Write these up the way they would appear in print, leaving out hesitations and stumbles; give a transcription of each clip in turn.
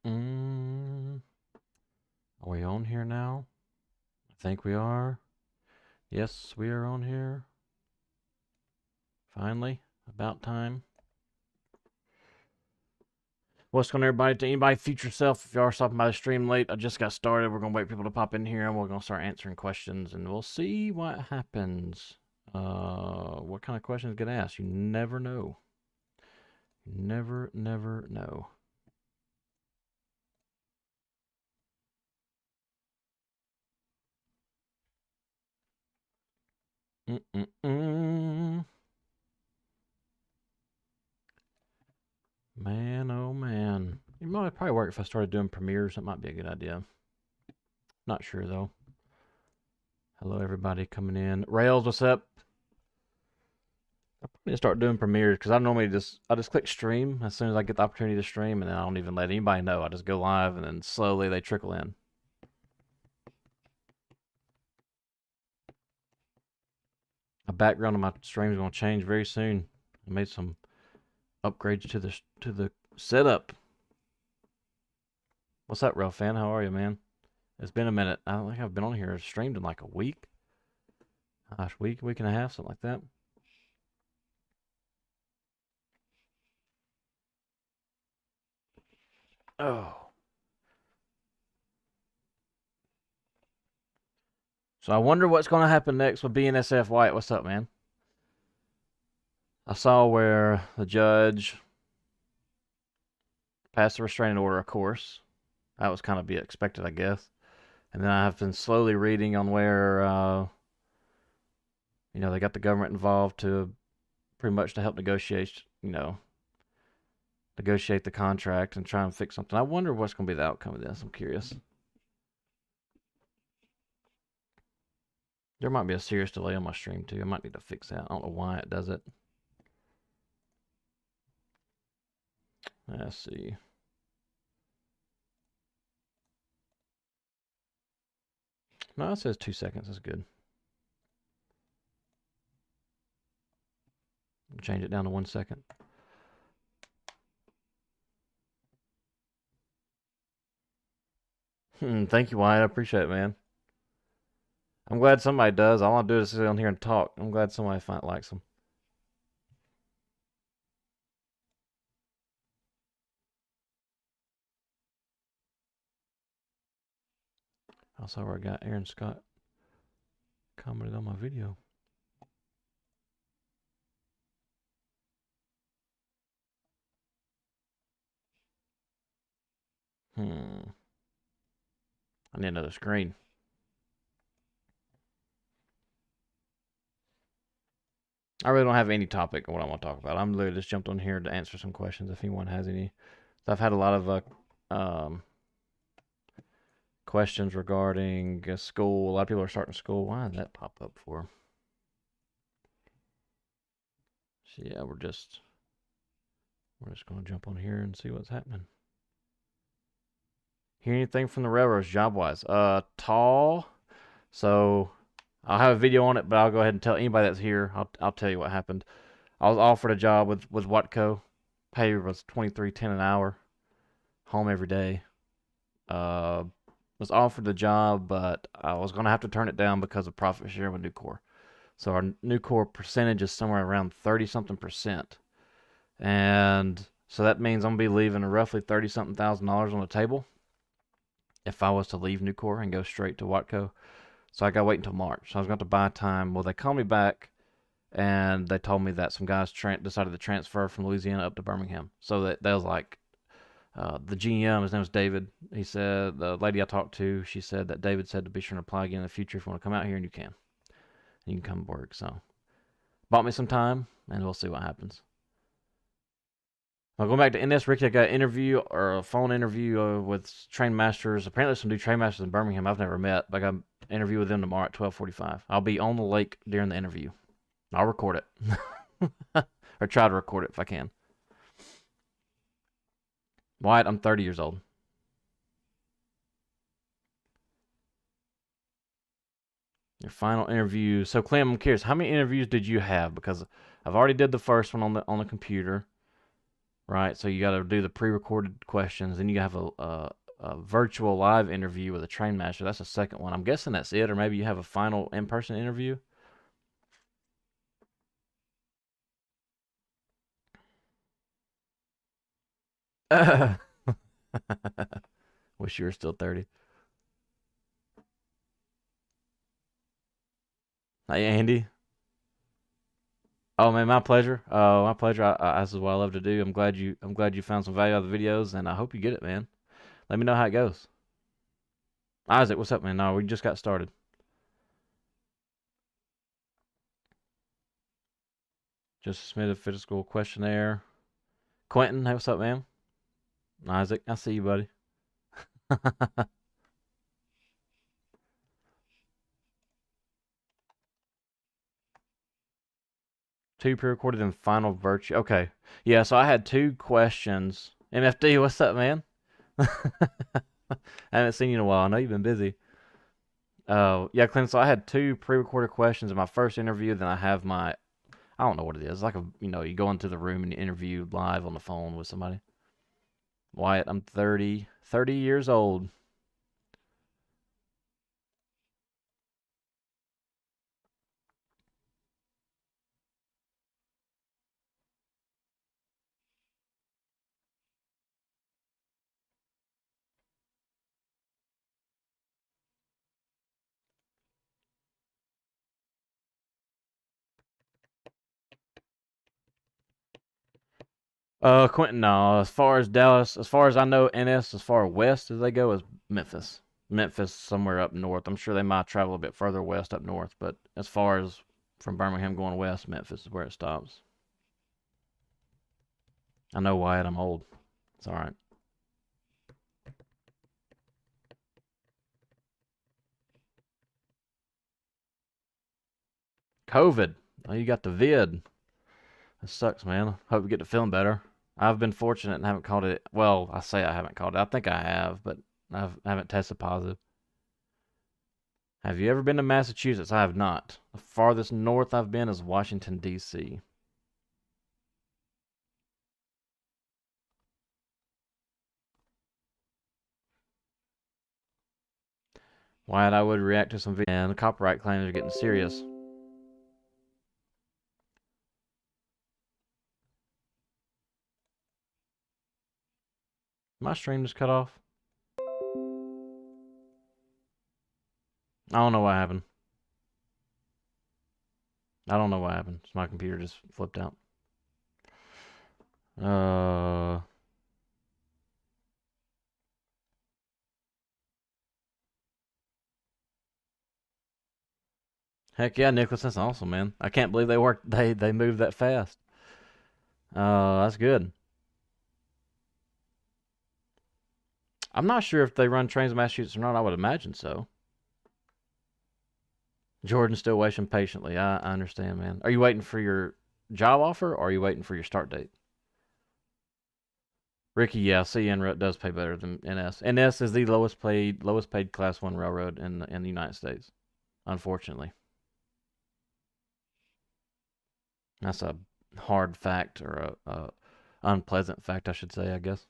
Are we on here now? I think we are. Yes, we are on here. Finally, about time. What's going on, everybody? To anybody, future self, if you are stopping by the stream late, I just got started. We're going to wait for people to pop in here, and we're going to start answering questions, and we'll see what happens. What kind of questions get asked? You never know. Never know. Man, oh man. It might probably work if I started doing premieres. That might be a good idea. Not sure though. Hello, everybody coming in. Rails, what's up? I'm going to start doing premieres because I normally just click stream as soon as I get the opportunity to stream, and then I don't even let anybody know. I just go live, and then slowly they trickle in. The background of my stream is going to change very soon. I made some upgrades to the setup. What's up, Real Fan? How are you, man? It's been a minute. I don't think I've been on here streamed in like a week. Gosh, week and a half, something like that. Oh. So I wonder what's going to happen next with BNSF White. What's up, man? I saw where the judge passed a restraining order, of course. That was kind of be expected, I guess. And then I have been slowly reading on where, they got the government involved to pretty much to help negotiate the contract and try and fix something. I wonder what's going to be the outcome of this. I'm curious. There might be a serious delay on my stream, too. I might need to fix that. I don't know why it does it. Let's see. No, it says 2 seconds. That's good. Change it down to 1 second. Thank you, Wyatt. I appreciate it, man. I'm glad somebody does. All I do is sit on here and talk. I'm glad somebody likes them. I saw where I got Aaron Scott commented on my video. I need another screen. I really don't have any topic on what I want to talk about. I'm literally just jumped on here to answer some questions if anyone has any. So I've had a lot of questions regarding school. A lot of people are starting school. Why did that pop up for? So yeah, we're just going to jump on here and see what's happening. Hear anything from the railroads job-wise? Tall. So I'll have a video on it, but I'll go ahead and tell anybody that's here. I'll tell you what happened. I was offered a job with Watco. Pay was $23.10 an hour. Home every day. Was offered the job, but I was gonna have to turn it down because of profit share with Nucor. So our Nucor percentage is somewhere around 30-something%, and so that means I'm gonna be leaving roughly $30-something thousand on the table if I was to leave Nucor and go straight to Watco. So I got to wait until March. So I was going to buy time. Well, they called me back, and they told me that some guys decided to transfer from Louisiana up to Birmingham. So that was like the GM, his name was David. He said, the lady I talked to, she said that David said to be sure to apply again in the future if you want to come out here, and you can. You can come work. So bought me some time, and we'll see what happens. Going back to NS Ricky, I got an interview or a phone interview with train masters. Apparently, some new train masters in Birmingham I've never met. But I got an interview with them tomorrow at 12:45. I'll be on the lake during the interview. I'll record it. Or try to record it if I can. Wyatt, I'm 30 years old. Your final interview. So, Clem, I'm curious, how many interviews did you have? Because I've already did the first one on the computer. right? So you got to do the pre-recorded questions, then you have a virtual live interview with a train master. That's the second one. I'm guessing that's it, or maybe you have a final in-person interview. Wish you were still 30. Hey, Andy. Oh man, my pleasure. My pleasure. This is what I love to do. I'm glad you found some value out of the videos, and I hope you get it, man. Let me know how it goes. Isaac, what's up, man? No, we just got started. Just submitted a physical questionnaire. Quentin, hey, what's up, man? Isaac, I see you, buddy. Two pre-recorded and final virtue. Okay, yeah. So I had two questions. MFD, what's up, man? I haven't seen you in a while. I know you've been busy. Yeah, Clint. So I had two pre-recorded questions in my first interview. Then I have my, I don't know what it is. It's like you go into the room and you interview live on the phone with somebody. Wyatt, I'm 30 years old. Quentin, no. As far as Dallas, as far as I know, NS, as far west as they go, is Memphis. Memphis, somewhere up north. I'm sure they might travel a bit further west up north, but as far as from Birmingham going west, Memphis is where it stops. I know, Wyatt, I'm old. It's all right. COVID. Oh, you got the vid. That sucks, man. Hope you get to feeling better. I've been fortunate and haven't caught it. Well, I say I haven't caught it. I think I have, but I haven't tested positive. Have you ever been to Massachusetts? I have not. The farthest north I've been is Washington, D.C. Why I would react to some video and the copyright claims are getting serious. My stream just cut off. I don't know what happened. I don't know what happened. My computer just flipped out. Uh, Heck yeah, Nicholas, that's awesome, man. I can't believe they worked. They moved that fast. That's good. I'm not sure if they run trains in Massachusetts or not. I would imagine so. Jordan's still waiting patiently. I understand, man. Are you waiting for your job offer or are you waiting for your start date? Ricky, yeah, CN does pay better than NS. NS is the lowest paid Class One railroad in the United States. Unfortunately, that's a hard fact or a unpleasant fact, I should say. I guess.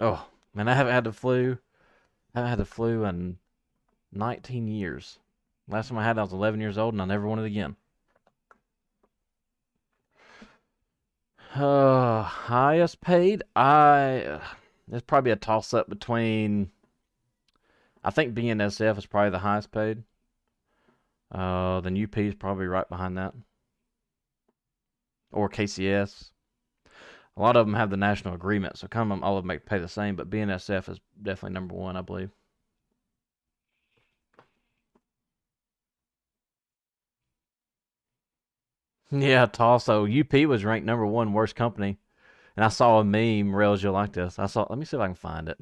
Oh man, I haven't had the flu. I haven't had the flu in 19 years. Last time I had it, I was 11 years old, and I never wanted it again. Highest paid? There's probably a toss up between. I think BNSF is probably the highest paid. Then UP is probably right behind that, or KCS. A lot of them have the national agreement, so kind of all of them pay the same. But BNSF is definitely number one, I believe. Yeah, Tulsa. UP was ranked number one worst company, and I saw a meme. Rails, you'll like this. I saw. Let me see if I can find it.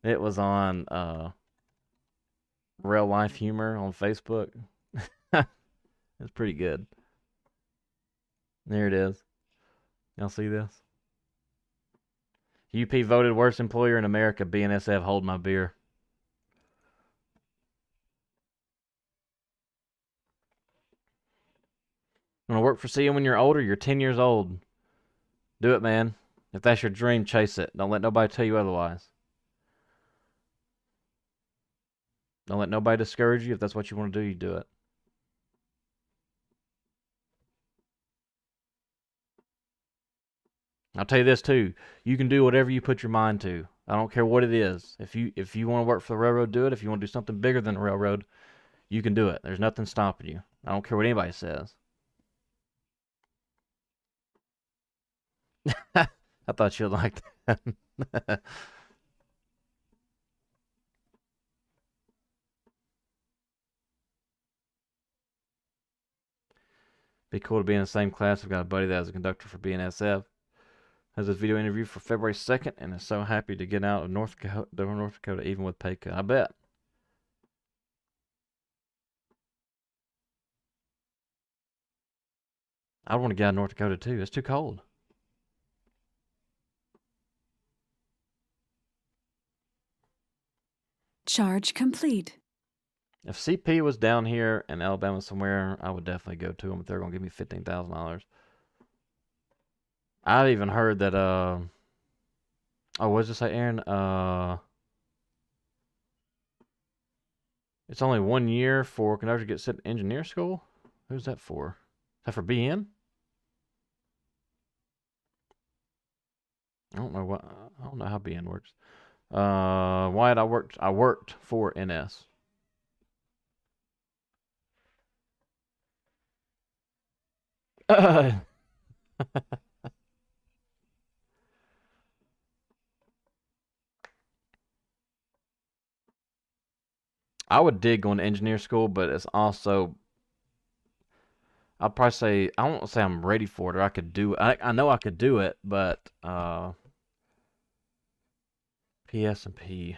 It was on Real Life Humor on Facebook. It's pretty good. There it is. Y'all see this? UP voted worst employer in America. BNSF hold my beer. You want to work for CM when you're older? You're 10 years old. Do it, man. If that's your dream, chase it. Don't let nobody tell you otherwise. Don't let nobody discourage you. If that's what you want to do, you do it. I'll tell you this too. You can do whatever you put your mind to. I don't care what it is. If you want to work for the railroad, do it. If you want to do something bigger than the railroad, you can do it. There's nothing stopping you. I don't care what anybody says. I thought you'd like that. Be cool to be in the same class. I've got a buddy that is a conductor for BNSF. Has this video interview for February 2nd and is so happy to get out of North Dakota even with pay cut. I bet. I want to get out of North Dakota too. It's too cold. Charge complete. If CP was down here in Alabama somewhere, I would definitely go to them if they're going to give me $15,000. I've even heard that, oh, what does it say, Aaron? It's only 1 year for conductor to get sent to engineer school? Who's that for? Is that for BN? I don't know how BN works. Wyatt, I worked for NS. I would dig going to engineer school, but it's also, I'll probably say, I won't say I'm ready for it or I could do it. I know I could do it, but PS&P,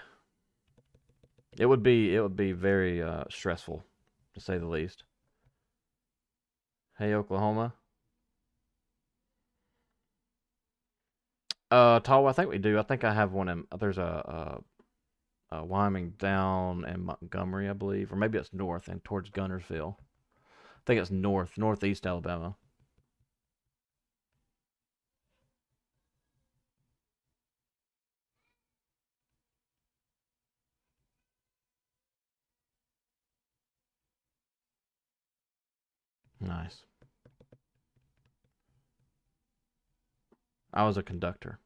it would be very stressful to say the least. Hey, Oklahoma. Tall, I think we do. I think I have one in. There's a Wyoming down in Montgomery, I believe, or maybe it's north and towards Gunnersville. I think it's northeast Alabama. Nice. I was a conductor.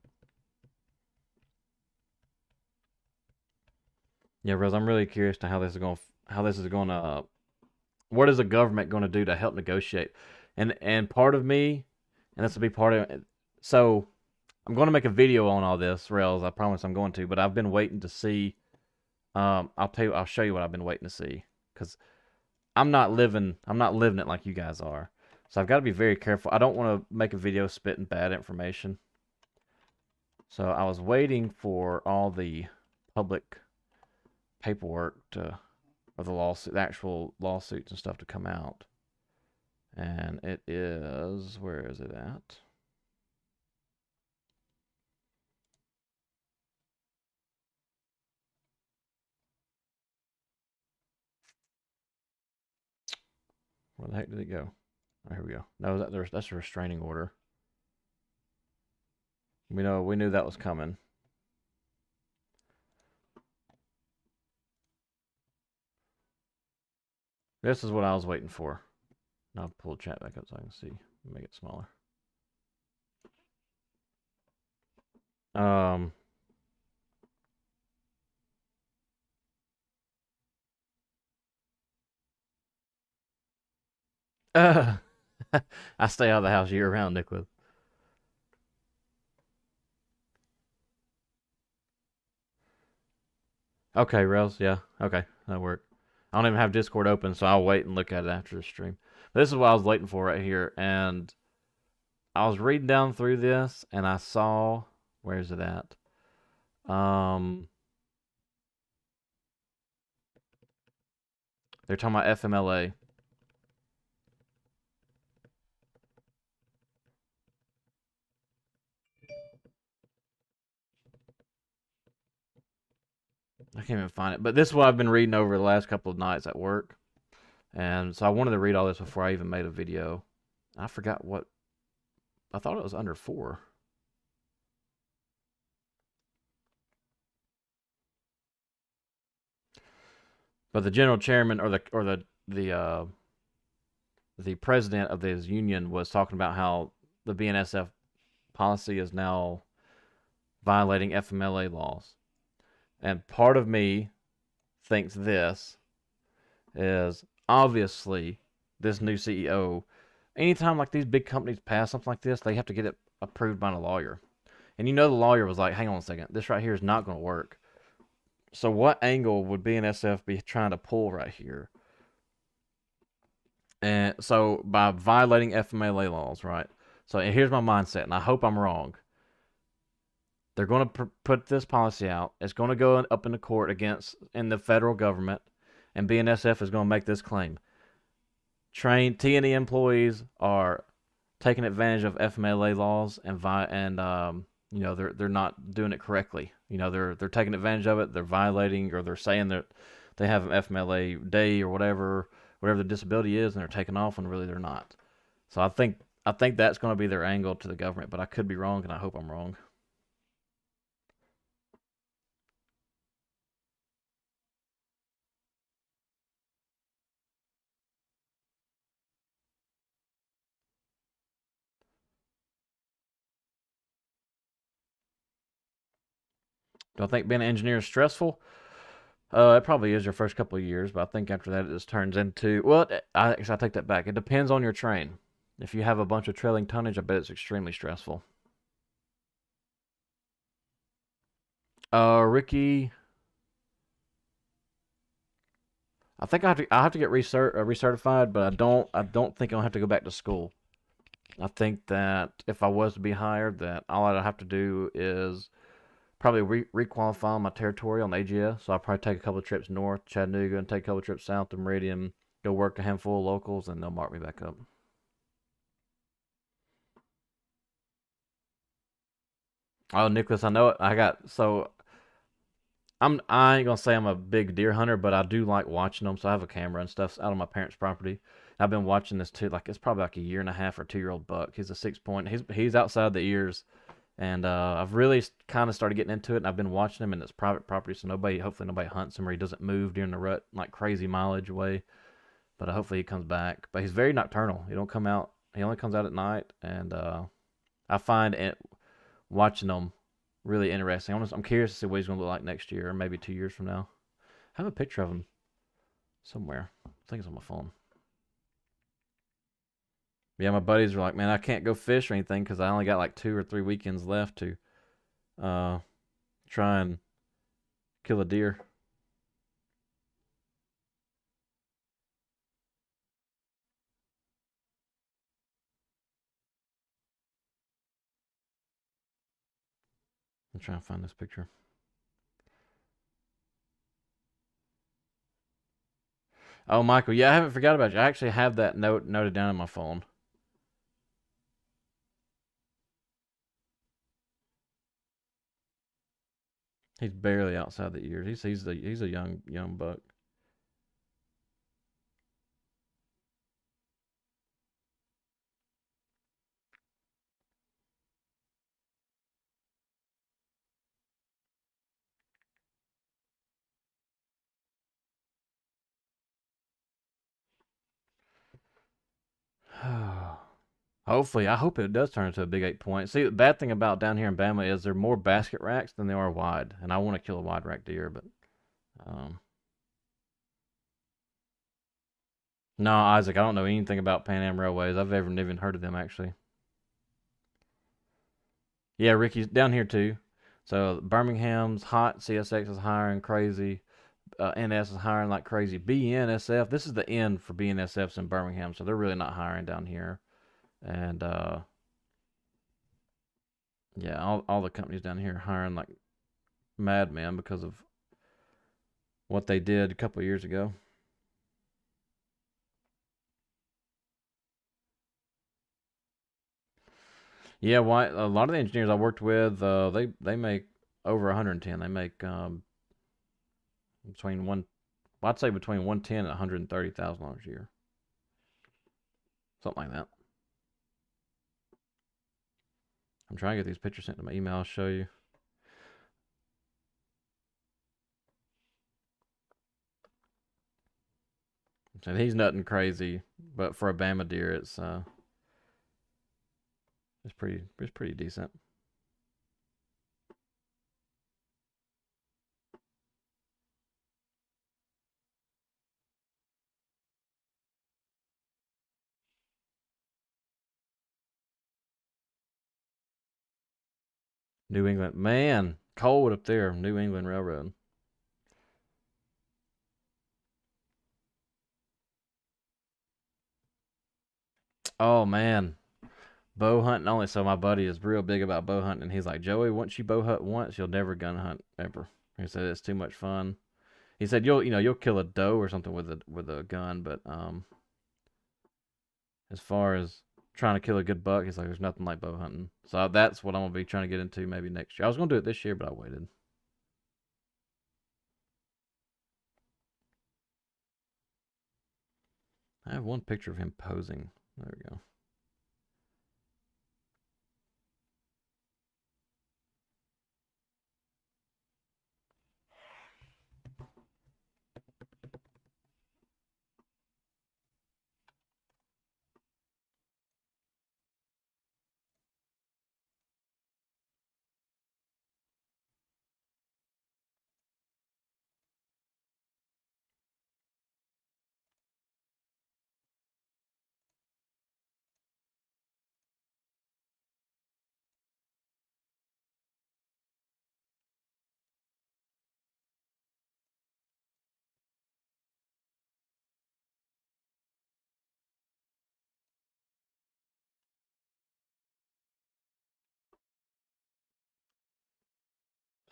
Yeah, Rose, I'm really curious to how this is going to, what is the government going to do to help negotiate? And part of me, and this will be part of it. So I'm going to make a video on all this, Rails. I promise I'm going to. But I've been waiting to see. I'll show you what I've been waiting to see because I'm not living it like you guys are. So I've got to be very careful. I don't want to make a video spitting bad information. So I was waiting for all the public paperwork or the actual lawsuits and stuff to come out. And it is, where is it at? Where the heck did it go? Oh, here we go. No, that's a restraining order. We knew that was coming. This is what I was waiting for. Now I'll pull the chat back up so I can see. Make it smaller. Um, I stay out of the house year round, Nicholas. Okay, Rails, yeah, okay, that worked. I don't even have Discord open, so I'll wait and look at it after the stream. But this is what I was waiting for right here, and I was reading down through this, and I saw, where's it at? They're talking about FMLA. I can't even find it. But this is what I've been reading over the last couple of nights at work. And so I wanted to read all this before I even made a video. I forgot what. I thought it was under 4. But the general chairman or the president of this union was talking about how the BNSF policy is now violating FMLA laws. And part of me thinks this is obviously this new CEO. Anytime like these big companies pass something like this, they have to get it approved by a lawyer. And the lawyer was like, hang on a second, this right here is not going to work. So what angle would BNSF be trying to pull right here? And so by violating FMLA laws, right? So here's my mindset, and I hope I'm wrong. They're going to put this policy out. It's going to go up in the court in the federal government, and BNSF is going to make this claim. Trained T&E employees are taking advantage of FMLA laws and they're not doing it correctly. They're taking advantage of it. They're violating, or they're saying that they have an FMLA day or whatever the disability is, and they're taking off when really they're not. So I think that's going to be their angle to the government, but I could be wrong, and I hope I'm wrong. Do I think being an engineer is stressful? It probably is your first couple of years, but I think after that it just turns into, well, I take that back. It depends on your train. If you have a bunch of trailing tonnage, I bet it's extremely stressful. Ricky, I think I have to get recertified, but I don't think I'll have to go back to school. I think that if I was to be hired, that all I'd have to do is probably requalify my territory on AGS. So I'll probably take a couple of trips north, Chattanooga, and take a couple of trips south to Meridian, go work a handful of locals, and they'll mark me back up. Oh, Nicholas, I know it. I ain't gonna say I'm a big deer hunter, but I do like watching them. So I have a camera and stuff out on my parents' property. I've been watching this too. Like it's probably like a year and a half or 2-year-old buck. He's a 6 point. He's outside the ears, and I've really kind of started getting into it. And I've been watching him, and it's private property, so hopefully nobody hunts him or he doesn't move during the rut like crazy mileage away. But hopefully he comes back. But he's very nocturnal. He don't come out. He only comes out at night, and I find it watching them really interesting. I'm curious to see what he's going to look like next year or maybe 2 years from now. I have a picture of him somewhere. I think it's on my phone. Yeah, my buddies were like, man, I can't go fish or anything because I only got like 2 or 3 weekends left to uh, try and kill a deer. I'm trying to find this picture. Oh, Michael, yeah, I haven't forgot about you. I actually have that note noted down on my phone. He's barely outside the ears. He's a young buck. Hopefully, I hope it does turn into a big 8 point. See, the bad thing about down here in Bama is there are more basket racks than there are wide, and I want to kill a wide rack deer, but um, no, Isaac, I don't know anything about Pan Am Railways. I've never even heard of them actually. Yeah, Ricky's down here too. So Birmingham's hot. CSX is hiring crazy. NS is hiring like crazy. BNSF. This is the end for BNSFs in Birmingham, so they're really not hiring down here. And yeah, all the companies down here are hiring like madmen because of what they did a couple of years ago. Yeah, why a lot of the engineers I worked with, they make over 110. They make between one. Well, I'd say between 110 and 130,000 dollars a year, something like that. I'm trying to get these pictures sent to my email. I'll show you. And he's nothing crazy, but for a Bama deer, it's pretty decent. New England, man, cold up there. New England Railroad. Oh man, bow hunting only. So my buddy is real big about bow hunting, and he's like, Joey, once you bow hunt once, you'll never gun hunt ever. He said it's too much fun. He said you'll kill a doe or something with a gun, but as far as trying to kill a good buck, he's like there's nothing like bow hunting. So that's what I'm gonna be trying to get into maybe next year. I was gonna do it this year, but I waited. I have one picture of him posing. There we go.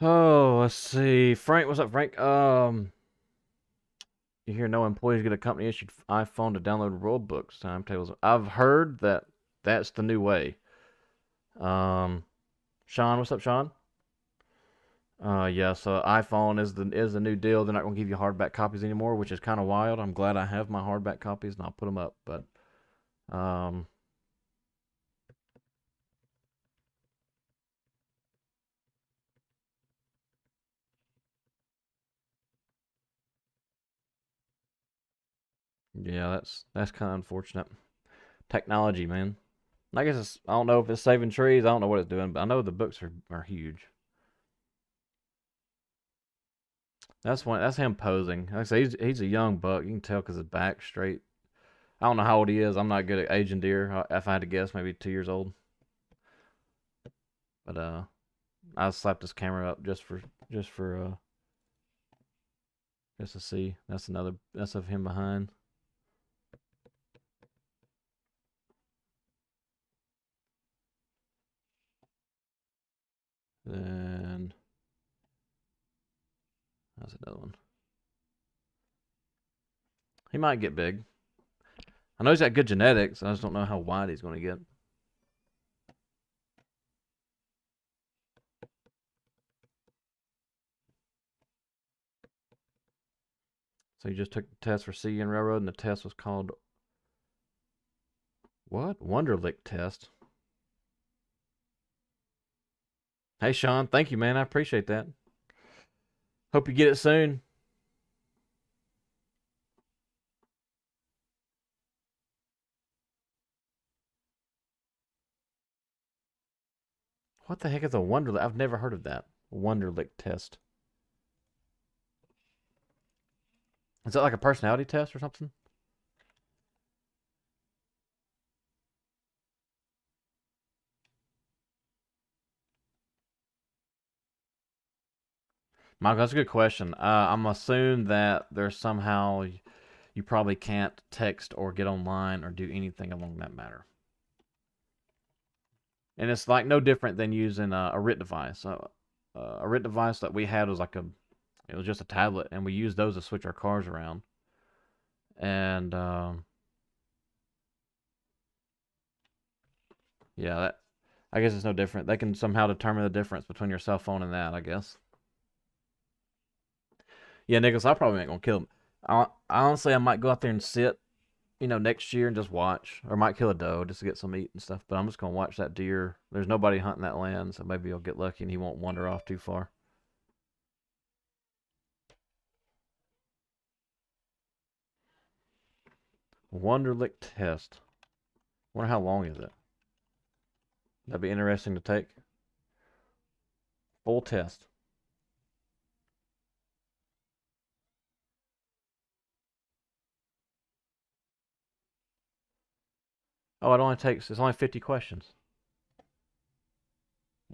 Oh, let's see. Frank, what's up, Frank? You hear no employees get a company issued iPhone to download rule books, timetables. I've heard that that's the new way. Um, Sean, what's up, Sean? Yeah. So iPhone is the new deal. They're not gonna give you hardback copies anymore, which is kind of wild. I'm glad I have my hardback copies and I'll put them up. But um, yeah, that's kind of unfortunate. Technology, man. I guess I don't know if it's saving trees. I don't know what it's doing, but I know the books are huge. That's him posing. Like I say, he's a young buck. You can tell because his back's straight. I don't know how old he is. I'm not good at aging deer. If I had to guess, maybe 2 years old. But I slapped this camera up just for just to see. That's of him behind. Then that's another one. He might get big. I know he's got good genetics. I just don't know how wide he's going to get. So he just took the test for CN Railroad, and the test was called what? Wonderlic test. Hey, Sean, thank you, man. I appreciate that. Hope you get it soon. What the heck is a Wonderlic? I've never heard of that. Wonderlic test. Is that like a personality test or something? Michael, that's a good question. I'm assuming that there's somehow you probably can't text or get online or do anything along that matter. And it's like no different than using a RIT device. A RIT device that we had was it was just a tablet, and we used those to switch our cars around. And yeah, I guess it's no different. They can somehow determine the difference between your cell phone and that, I guess. Yeah, Nicholas, I probably ain't gonna kill him. Honestly, I might go out there and sit, next year and just watch, or might kill a doe just to get some meat and stuff. But I'm just gonna watch that deer. There's nobody hunting that land, so maybe he'll get lucky and he won't wander off too far. Wonderlic test. Wonder how long is it? That'd be interesting to take. Full test. Oh, it's only 50 questions.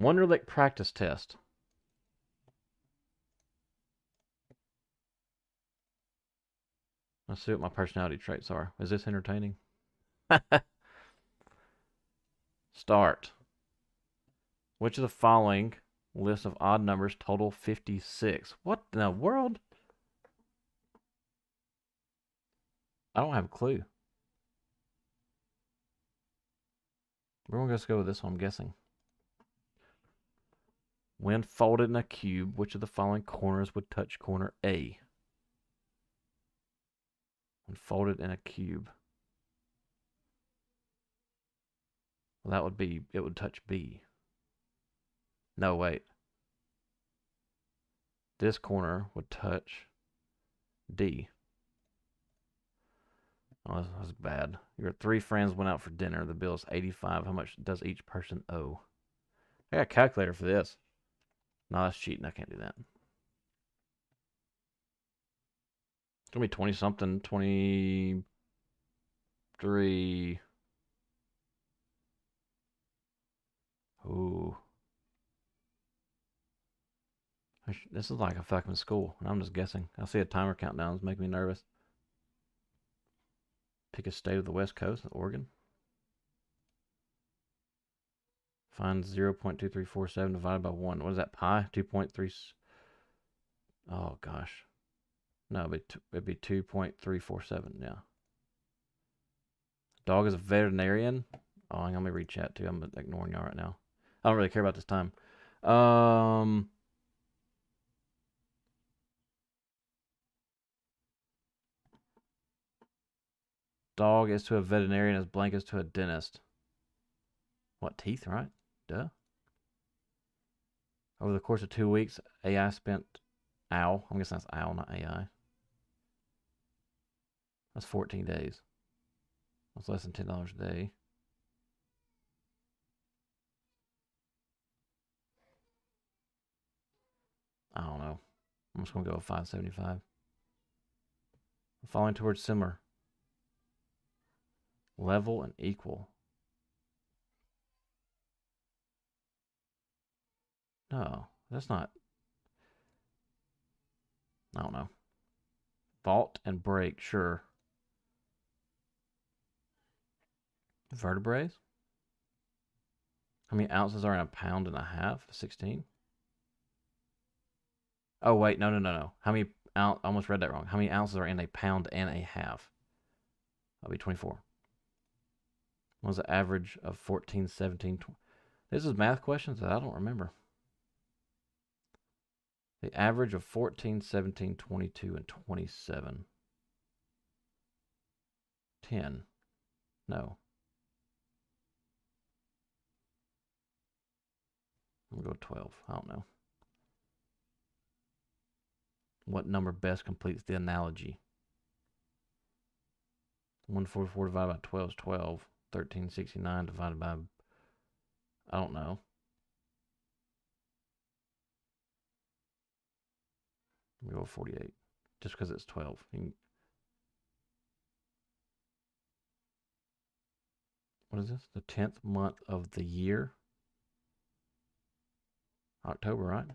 Wonderlic practice test. Let's see what my personality traits are. Is this entertaining? Start. Which of the following list of odd numbers total 56? What in the world? I don't have a clue. We're going to just go with this one, I'm guessing. When folded in a cube, which of the following corners would touch corner A? When folded in a cube. Well, it would touch B. No, wait. This corner would touch D. Oh, that was bad. Your three friends went out for dinner. The bill is 85. How much does each person owe? I got a calculator for this. No, that's cheating. I can't do that. It's going to be 20 something, 23. Ooh. This is like a fucking school. I'm just guessing. I see a timer countdown. It's making me nervous. Pick a state of the West Coast, Oregon. Find 0.2347 divided by 1. What is that, pi? 2.3. Oh, gosh. No, it'd be 2.347, yeah. Dog is a veterinarian. Oh, hang on, let me read chat too. I'm ignoring y'all right now. I don't really care about this time. Dog is to a veterinarian as blank is to a dentist. What, teeth, right? Duh. Over the course of 2 weeks, AI spent owl. I'm guessing that's owl, not AI. That's 14 days. That's less than $10 a day. I don't know. I'm just gonna go with 575. Falling towards similar. Level and equal. No, that's not. I don't know. Vault and break, sure. Vertebrae? How many ounces are in a pound and a half? 16? Oh, wait. No, no, no, no. How many ounce? I almost read that wrong. How many ounces are in a pound and a half? That'll be 24. What was the average of 14, 17, 20? This is math questions that I don't remember. The average of 14, 17, 22, and 27. 10. No. I'm going to go 12. I don't know. What number best completes the analogy? 144 divided by 12 is 12. 1369 divided by, I don't know. I'm going to go 48. Just because it's 12. What is this? The 10th month of the year? October, right?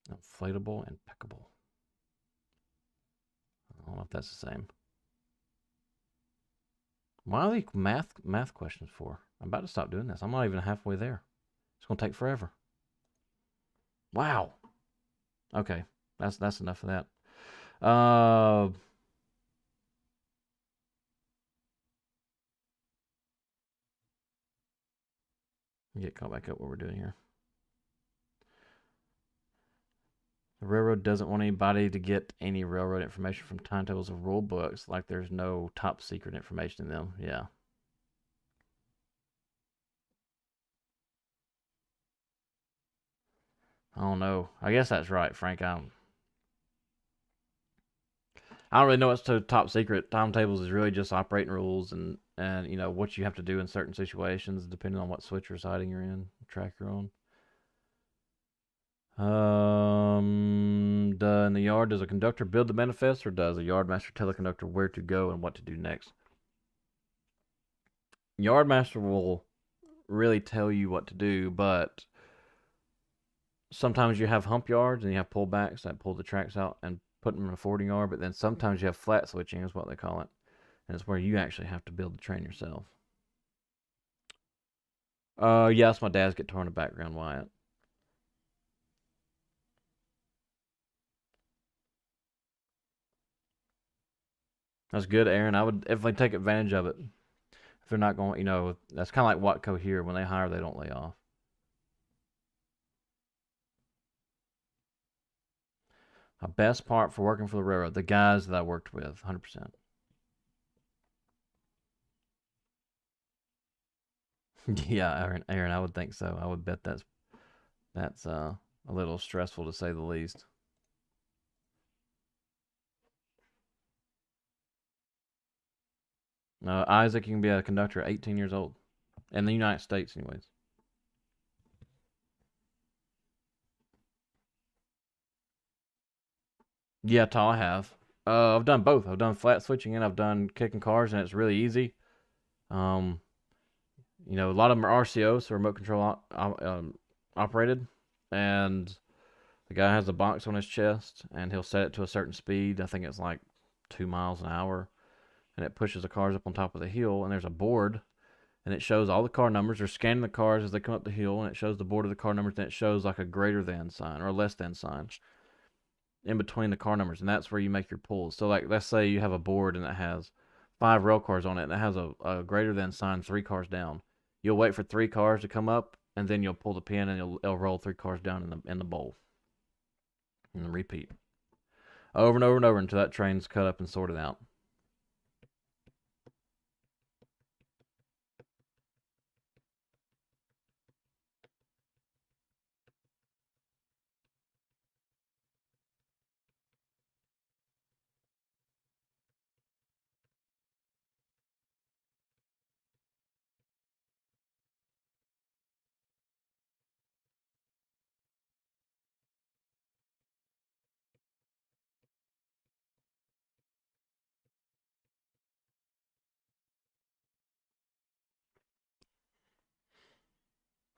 Inflatable, impeccable. I don't know if that's the same. Why are these math questions for? I'm about to stop doing this. I'm not even halfway there. It's gonna take forever. Wow. Okay, that's enough of that. Get caught back up what we're doing here. The railroad doesn't want anybody to get any railroad information from timetables or rule books, like there's no top secret information in them. Yeah. I don't know. I guess that's right, Frank. I don't really know what's to top secret. Timetables is really just operating rules and what you have to do in certain situations depending on what switch or siding you're in, track you're on. In the yard, does a conductor build the manifest, or does a yardmaster tell the conductor where to go and what to do next? Yardmaster will really tell you what to do, but sometimes you have hump yards and you have pullbacks that pull the tracks out and put them in a forwarding yard, but then sometimes you have flat switching, is what they call it, and it's where you actually have to build the train yourself. Yes, my dad's guitar in the background, Wyatt. That's good, Aaron. I would definitely take advantage of it. If they're not going, that's kind of like Watco here. When they hire, they don't lay off. My best part for working for the railroad, the guys that I worked with, 100%. Yeah, Aaron, I would think so. I would bet that's a little stressful to say the least. Isaac, you can be a conductor at 18 years old in the United States, anyways. Yeah, Tal, I have. I've done both. I've done flat switching and I've done kicking cars, and it's really easy. Um, a lot of them are RCO, so remote control operated, and the guy has a box on his chest, and he'll set it to a certain speed. I think it's like 2 miles an hour, and it pushes the cars up on top of the hill. And there's a board, and it shows all the car numbers. They're scanning the cars as they come up the hill, and it shows the board of the car numbers. And it shows like a greater than sign or a less than sign in between the car numbers, and that's where you make your pulls. So, like, let's say you have a board and it has 5 rail cars on it, and it has a greater than sign 3 cars down. You'll wait for 3 cars to come up, and then you'll pull the pin, and it'll roll 3 cars down in the bowl, and then repeat over and over and over until that train's cut up and sorted out.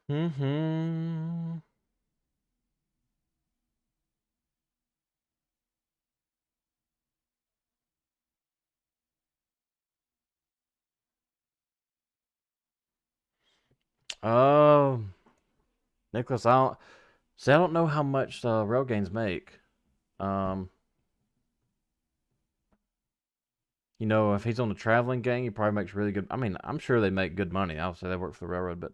Hmm. Uh, Nicholas, I don't know how much rail gains make. Um, if he's on the traveling gang, he probably makes really good. I mean, I'm sure they make good money. I'll say they work for the railroad, but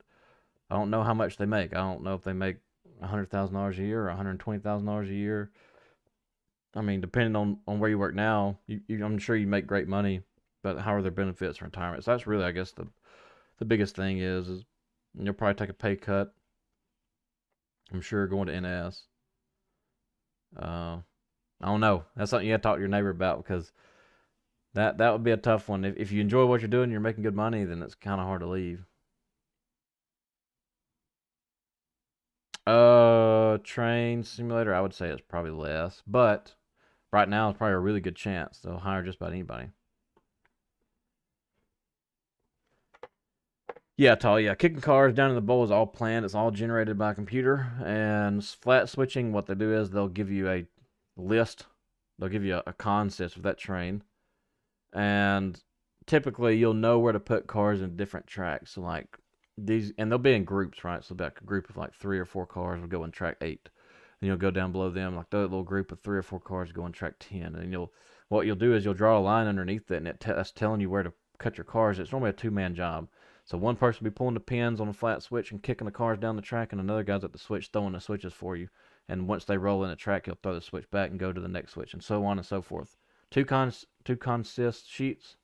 I don't know how much they make. I don't know if they make $100,000 a year or $120,000 a year. I mean, depending on where you work now, I'm sure you make great money, but how are their benefits for retirement? So that's really, I guess, the biggest thing is you'll probably take a pay cut. I'm sure going to NS. I don't know. That's something you have to talk to your neighbor about because that would be a tough one. If you enjoy what you're doing, you're making good money, then it's kind of hard to leave. Train simulator, I would say it's probably less, but right now it's probably a really good chance they'll hire just about anybody. Yeah, Tal. Yeah, kicking cars down in the bowl is all planned. It's all generated by a computer. And flat switching, what they do is they'll give you a list. They'll give you a consist of that train, and typically you'll know where to put cars in different tracks. So like these, and they'll be in groups, right? So like a group of like 3 or 4 cars will go in track 8. Then you'll go down below them, like that little group of 3 or 4 cars go in track 10. And what you'll do is you'll draw a line underneath it, and that's telling you where to cut your cars. It's normally a 2-man job. So one person will be pulling the pins on a flat switch and kicking the cars down the track, and another guy's at the switch throwing the switches for you. and once they roll in a track, he'll throw the switch back and go to the next switch, and so on and so forth. Two consist sheets,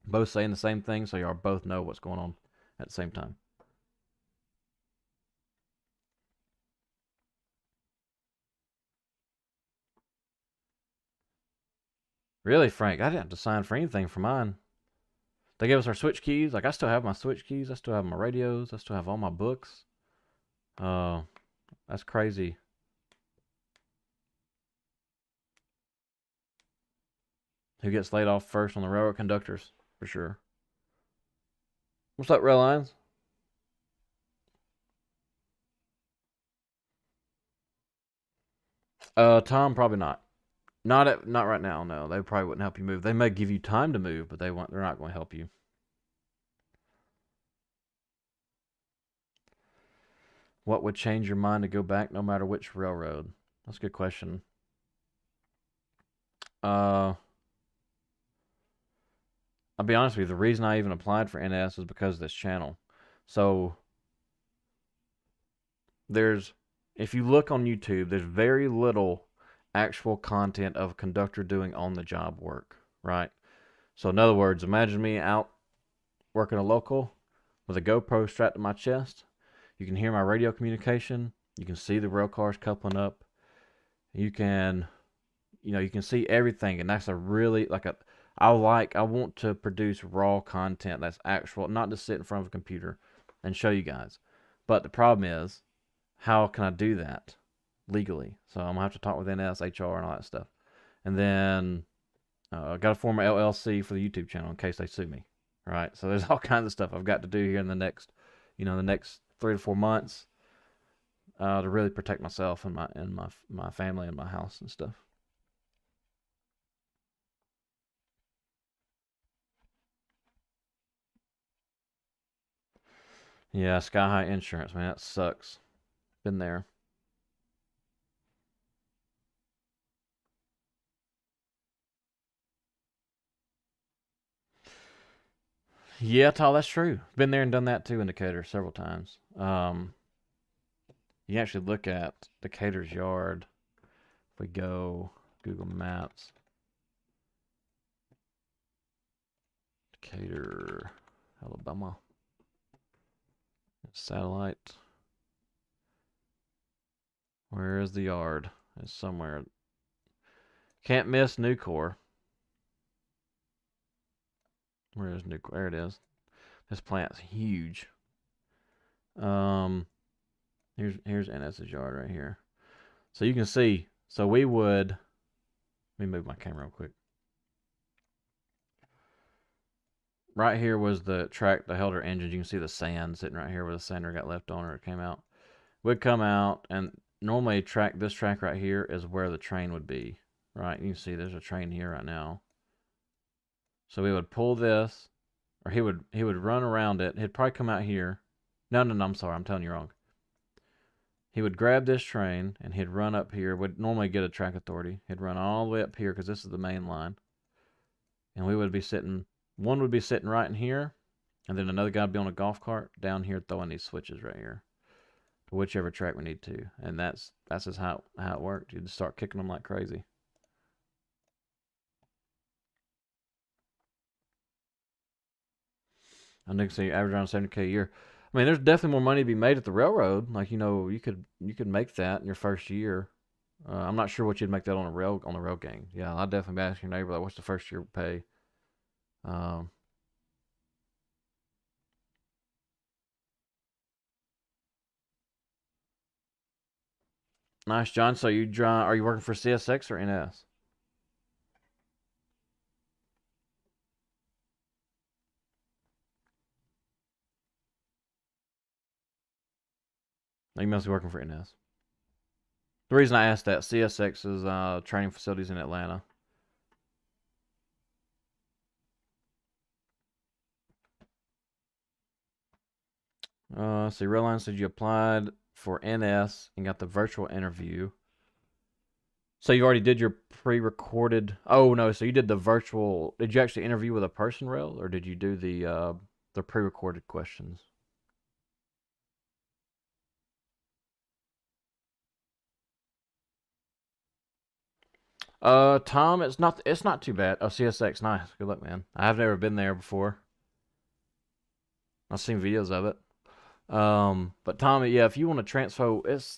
both saying the same thing, so y'all both know what's going on at the same time. Really, Frank, I didn't have to sign for anything for mine. They gave us our switch keys. Like, I still have my switch keys. I still have my radios. I still have all my books. That's crazy. Who gets laid off first on the railroad? Conductors, for sure. What's up, Rail Lines? Tom, probably not. Not right now. No, they probably wouldn't help you move. They may give you time to move, but they're not going to help you. What would change your mind to go back, no matter which railroad? That's a good question. I'll be honest with you. The reason I even applied for NS is because of this channel. So there's, if you look on YouTube, there's very little actual content of a conductor doing on the job work, right? So in other words, imagine me out working a local with a GoPro strapped to my chest. You can hear my radio communication. You can see the rail cars coupling up. You can, you can see everything, and that's a really I want to produce raw content that's actual, not just sit in front of a computer and show you guys. But the problem is, how can I do that legally? So I'm gonna have to talk with NS, HR, and all that stuff. And then I got to form an LLC for the YouTube channel in case they sue me. Right. So there's all kinds of stuff I've got to do here in the next, the next 3 to 4 months, to really protect myself and my family and my house and stuff. Yeah, Sky High Insurance, man, that sucks. Been there. Yeah, Tal, that's true. Been there and done that too in Decatur several times. You can actually look at Decatur's yard. If we go Google Maps, Decatur, Alabama, satellite. Where is the yard? It's somewhere. Can't miss Nucor. Where is Nucor? There it is. This plant's huge. Um, here's NS's yard right here. So you can see. So we would. Let me move my camera real quick. Right here was the track that held our engines. You can see the sand sitting right here where the sander got left on or it came out. We'd come out, and normally this track right here is where the train would be. Right? You can see there's a train here right now. So we would pull this, or he would run around it. He'd probably come out here. No, I'm sorry, I'm telling you wrong. He would grab this train and he'd run up here. Would normally get a track authority. He'd run all the way up here because this is the main line, and we would be sitting. One would be sitting right in here, and then another guy would be on a golf cart down here throwing these switches right here to whichever track we need to, and that's just how it worked. You just start kicking them like crazy. I think so. You average around 70K a year. I mean, there's definitely more money to be made at the railroad. Like, you could make that in your first year. I'm not sure what you'd make that on the rail gang. Yeah, I'd definitely be asking your neighbor like, what's the first year pay? Um, nice, John. So are you working for CSX or NS? You must be working for NS. The reason I asked that, CSX is training facilities in Atlanta. See, Redline said you applied for NS and got the virtual interview. So you already did your pre-recorded. Oh no, so you did the virtual. Did you actually interview with a person, Rel, or did you do the pre-recorded questions? Tom, it's not too bad. Oh, CSX, nice. Good luck, man. I've never been there before. I've seen videos of it. But Tom, yeah, if you want to transfer, it,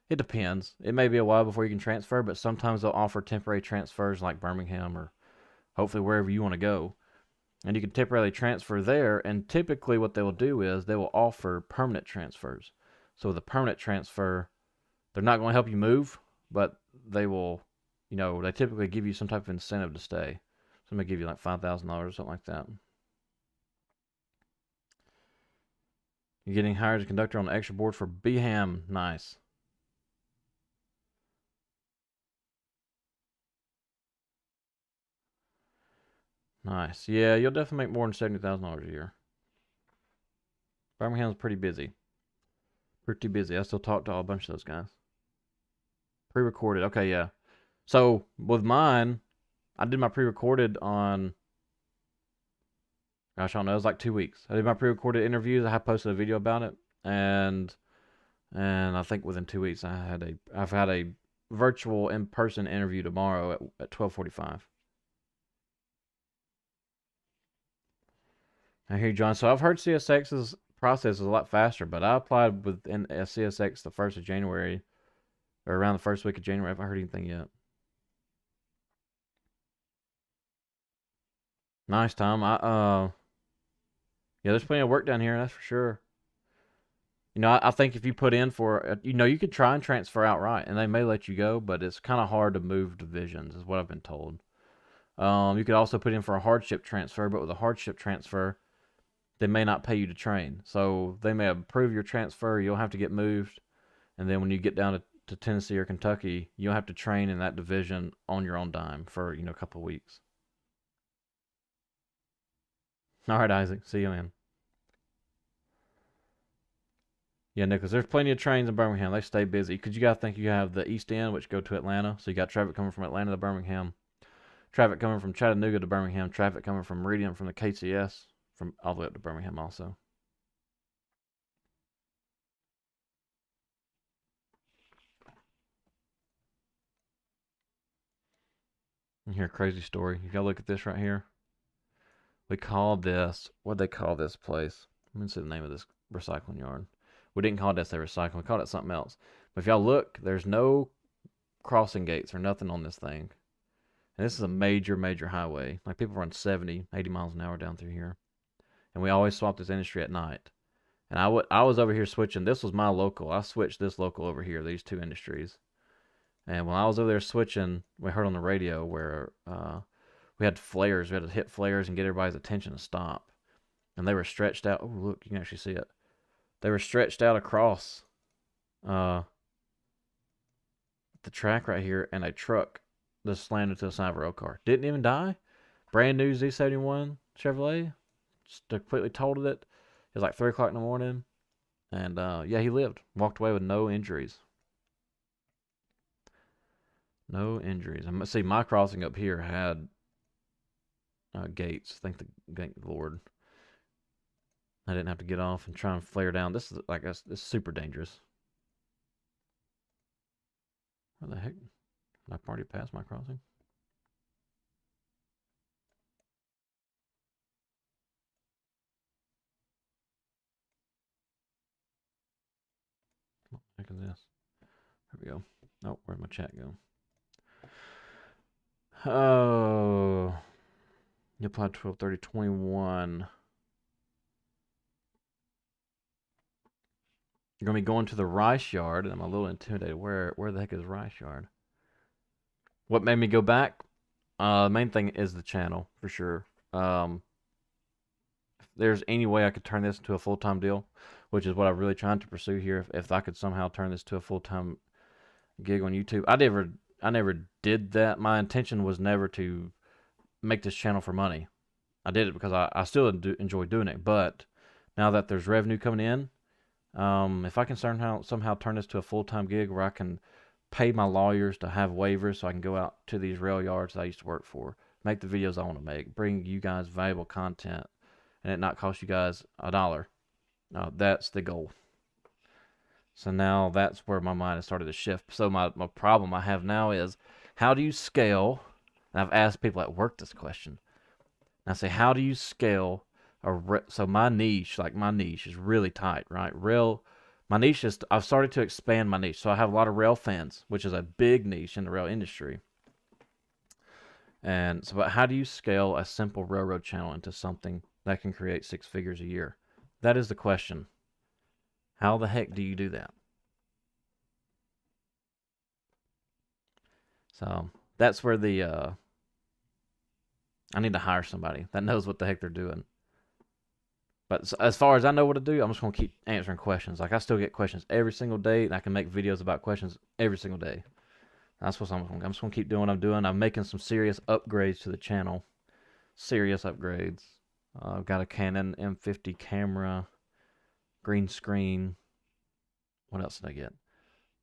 it depends. It may be a while before you can transfer, but sometimes they'll offer temporary transfers like Birmingham or hopefully wherever you want to go. And you can temporarily transfer there. And typically, what they will do is they will offer permanent transfers. So with a permanent transfer, they're not going to help you move, but they will, they typically give you some type of incentive to stay. So they may give you like $5,000 or something like that. You're getting hired as a conductor on the extra board for BHAM. Nice. Nice. Yeah, you'll definitely make more than $70,000 a year. Birmingham's pretty busy. Pretty busy. I still talk to a bunch of those guys. Pre-recorded. Okay, yeah. So with mine, I did my pre-recorded on, gosh, I don't know, it was like 2 weeks. I did my pre-recorded interviews. I have posted a video about it, and I think within 2 weeks I've had a virtual in-person interview tomorrow at 12:45. I hear you, John. So I've heard CSX's process is a lot faster, but I applied within CSX the 1st of January, or around the first week of January. I haven't heard anything yet. Nice, Tom. Yeah, there's plenty of work down here, that's for sure. I think if you put in for, you could try and transfer outright, and they may let you go, but it's kind of hard to move divisions, is what I've been told. You could also put in for a hardship transfer, but with a hardship transfer, they may not pay you to train. So they may approve your transfer, you'll have to get moved, and then when you get down to Tennessee or Kentucky, you'll have to train in that division on your own dime for, a couple of weeks. All right, Isaac. See you, man. Yeah, Nicholas, there's plenty of trains in Birmingham. They stay busy because you got to think you have the East End, which go to Atlanta. So you got traffic coming from Atlanta to Birmingham, traffic coming from Chattanooga to Birmingham, traffic coming from Meridian from the KCS from all the way up to Birmingham also. And here, a crazy story. If y'all look at this right here, we called this, what'd they call this place? Let me see the name of this recycling yard. We didn't call it SA Recycling. We called it something else. But if y'all look, there's no crossing gates or nothing on this thing. And this is a major, major highway. Like people run 70, 80 miles an hour down through here. And we always swap this industry at night. And I was over here switching. This was my local. I switched this local over here, these two industries. And when I was over there switching, we heard on the radio where we had flares. We had to hit flares and get everybody's attention to stop. And they were stretched out. Oh, look, you can actually see it. They were stretched out across uh, the track right here, and a truck just slammed into the side of a rail car. Didn't even die. Brand new Z71 Chevrolet. Just completely totaled it. It was like 3 o'clock in the morning. And yeah, he lived. Walked away with no injuries. No injuries. And see, my crossing up here had gates. Thank the Lord. I didn't have to get off and try and flare down. This is like this is super dangerous. Where the heck? Did I already pass my crossing? What the heck is this? There we go. Oh, where'd my chat go? Oh, you applied 12/30/21. You're gonna be going to the rice yard, and I'm a little intimidated. Where the heck is rice yard? What made me go back? The main thing is the channel for sure. If there's any way I could turn this into a full-time deal, which is what I'm really trying to pursue here, if I could somehow turn this to a full-time gig on YouTube, I never did that. My intention was never to make this channel for money. I did it because I still enjoy doing it, but now that there's revenue coming in, if I can somehow turn this to a full-time gig where I can pay my lawyers to have waivers so I can go out to these rail yards that I used to work for, make the videos I want to make, bring you guys valuable content, and it not cost you guys $1. That's the goal. So now that's where my mind has started to shift. So my problem I have now is how do you scale? And I've asked people at work this question. And I say, how do you scale so my niche is really tight, right? My niche is, I've started to expand my niche. So I have a lot of rail fans, which is a big niche in the rail industry. And so, but how do you scale a simple railroad channel into something that can create 6 figures a year? That is the question. How the heck do you do that? So that's where I need to hire somebody that knows what the heck they're doing. But as far as I know what to do, I'm just gonna keep answering questions. Like I still get questions every single day, and I can make videos about questions every single day. That's what I'm just gonna keep doing what I'm doing. I'm making some serious upgrades to the channel. Serious upgrades. I've got a Canon M50 camera, green screen. What else did I get?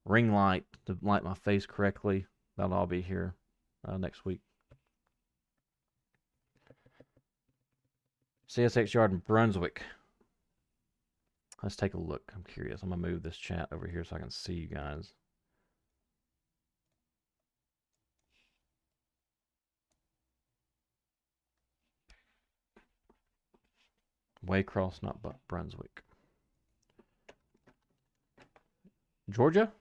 Ring light to light my face correctly. That'll all be here next week. CSX Yard in Brunswick. Let's take a look. I'm curious. I'm going to move this chat over here so I can see you guys. Waycross, not Brunswick. Georgia?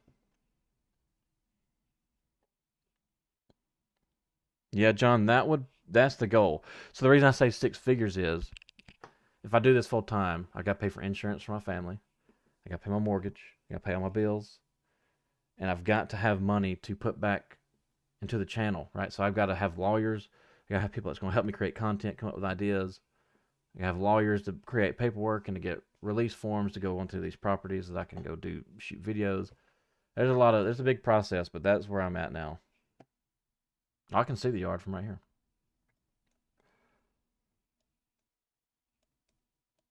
Yeah, John, that's the goal. So the reason I say 6 figures is if I do this full time, I got to pay for insurance for my family. I got to pay my mortgage. I got to pay all my bills. And I've got to have money to put back into the channel, right? So I've got to have lawyers. I got to have people that's going to help me create content, come up with ideas. I have lawyers to create paperwork and to get release forms to go onto these properties that I can go shoot videos. There's a big process, but that's where I'm at now. I can see the yard from right here.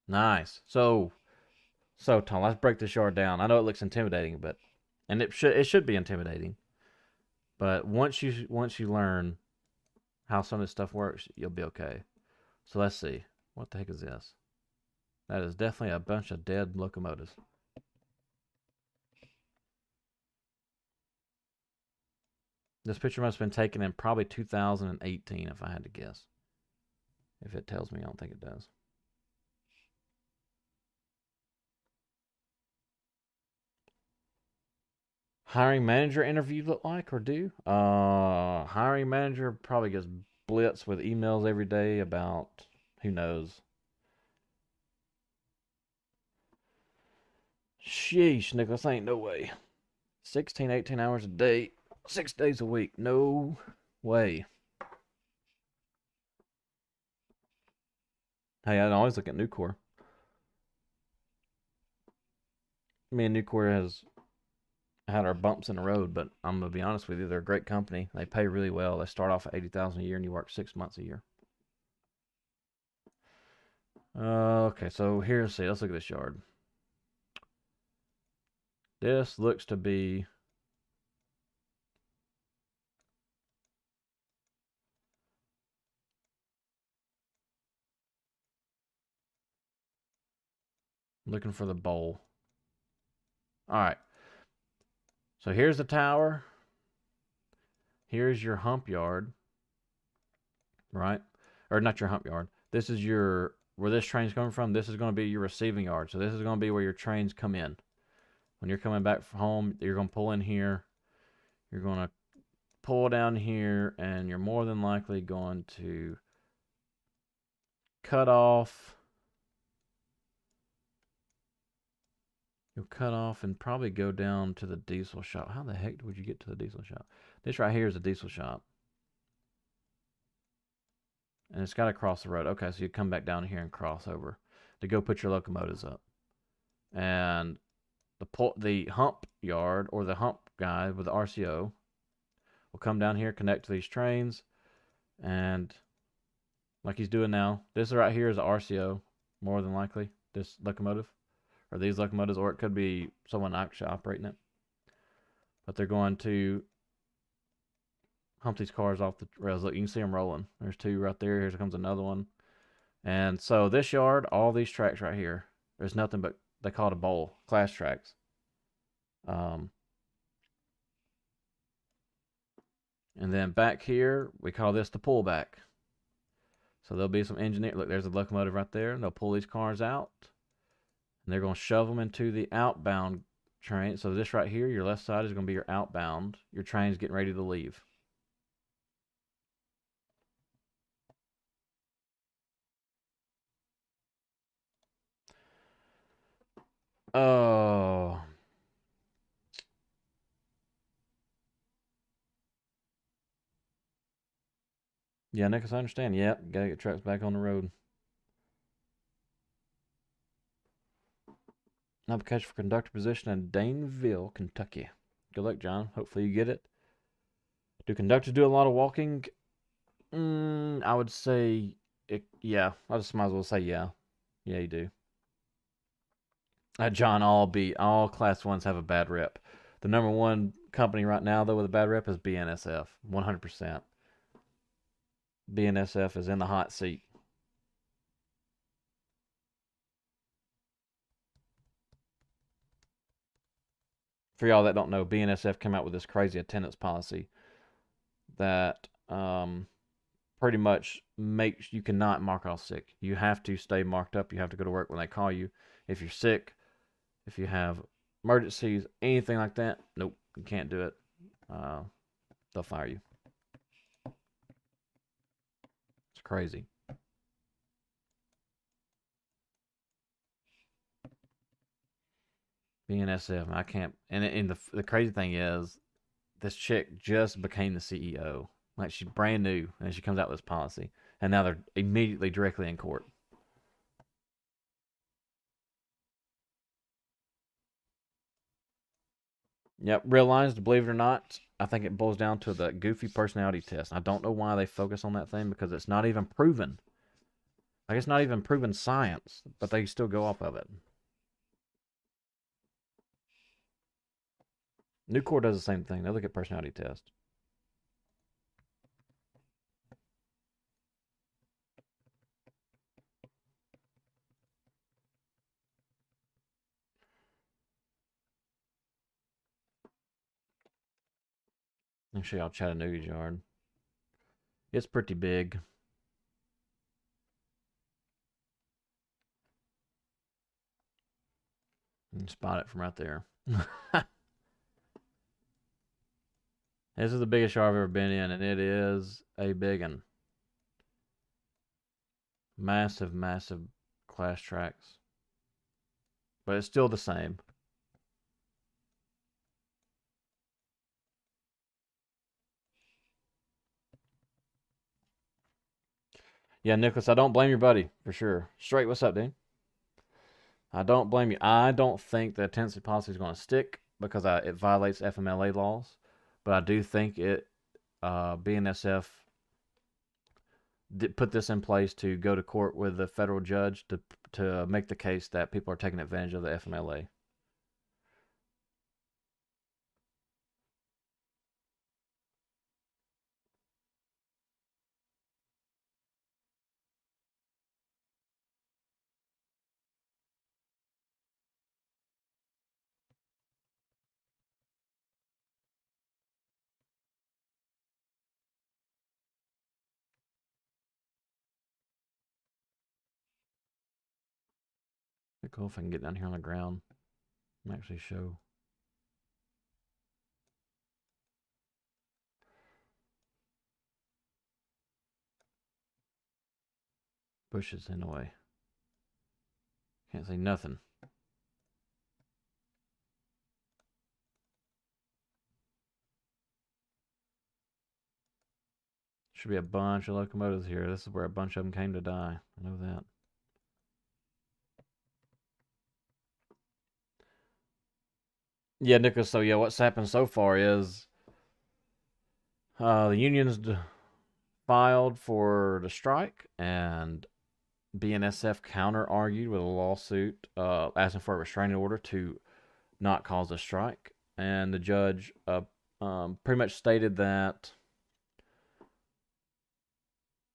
Nice. So Tom, let's break this yard down. I know it looks intimidating, and it should be intimidating. But once you learn how some of this stuff works, you'll be okay. So let's see. What the heck is this? That is definitely a bunch of dead locomotives. This picture must have been taken in probably 2018, if I had to guess. If it tells me, I don't think it does. Hiring manager interview look like or do? Hiring manager probably gets blitzed with emails every day about who knows. Sheesh, Nicholas, ain't no way. 16, 18 hours a day, 6 days a week. No way. Hey, I always look at Nucor. Me and Nucor has had our bumps in the road, but I'm gonna be honest with you, they're a great company. They pay really well. They start off at 80,000 a year, and you work 6 months a year. Okay, so let's look at this yard. This looks to be looking for the bowl. All right. So here's the tower. Here's your hump yard, right? Or not your hump yard. This is where this train's coming from. This is going to be your receiving yard. So this is going to be where your trains come in. When you're coming back from home, you're going to pull in here. You're going to pull down here, and you're more than likely going to cut off. You'll cut off and probably go down to the diesel shop. How the heck would you get to the diesel shop? This right here is a diesel shop. And it's got to cross the road. Okay, so you come back down here and cross over to go put your locomotives up. And the hump yard or the hump guy with the RCO will come down here, connect to these trains, and like he's doing now, this right here is a RCO, more than likely, this locomotive, or these locomotives, or it could be someone actually operating it. But they're going to hump these cars off the rails. Look, you can see them rolling. There's two right there. Here comes another one. And so this yard, all these tracks right here, there's nothing but, they call it a bowl, class tracks. Um, and then back here, we call this the pullback. So there'll be some engineer. Look, there's a locomotive right there. And they'll pull these cars out, and they're going to shove them into the outbound train. So this right here, your left side is going to be your outbound. Your train's getting ready to leave. Oh, yeah, Nicholas, I understand. Yep, gotta get trucks back on the road. Application for conductor position in Daneville, Kentucky. Good luck, John. Hopefully you get it. Do conductors do a lot of walking? I would say, yeah. I just might as well say yeah. Yeah, you do. John, all class ones have a bad rep. The number one company right now, though, with a bad rep is BNSF. 100%. BNSF is in the hot seat. For y'all that don't know, BNSF came out with this crazy attendance policy that pretty much makes you cannot mark off sick. You have to stay marked up. You have to go to work when they call you. If you're sick, if you have emergencies, anything like that, nope, you can't do it. Uh, they'll fire you. It's crazy. BNSF, I can't. And the crazy thing is, this chick just became the CEO. Like she's brand new, and she comes out with this policy, and now they're immediately directly in court. Yep, realized, believe it or not, I think it boils down to the goofy personality test. I don't know why they focus on that thing because it's not even proven. Like it's not even proven science, but they still go off of it. Nucor does the same thing. They look at personality test. Let me show y'all Chattanooga's yard. It's pretty big. You can spot it from right there. This is the biggest yard I've ever been in, and it is a big one. Massive, massive class tracks. But it's still the same. Yeah, Nicholas, I don't blame your buddy for sure. Straight, what's up, dude? I don't blame you. I don't think the attendance policy is going to stick because it violates FMLA laws. But I do think BNSF put this in place to go to court with the federal judge to make the case that people are taking advantage of the FMLA. Be cool if I can get down here on the ground and actually show. Bushes in the way. Can't see nothing. Should be a bunch of locomotives here. This is where a bunch of them came to die. I know that. Yeah, Nicholas. So yeah, what's happened so far is the unions filed for the strike, and BNSF counter argued with a lawsuit asking for a restraining order to not cause a strike. And the judge pretty much stated that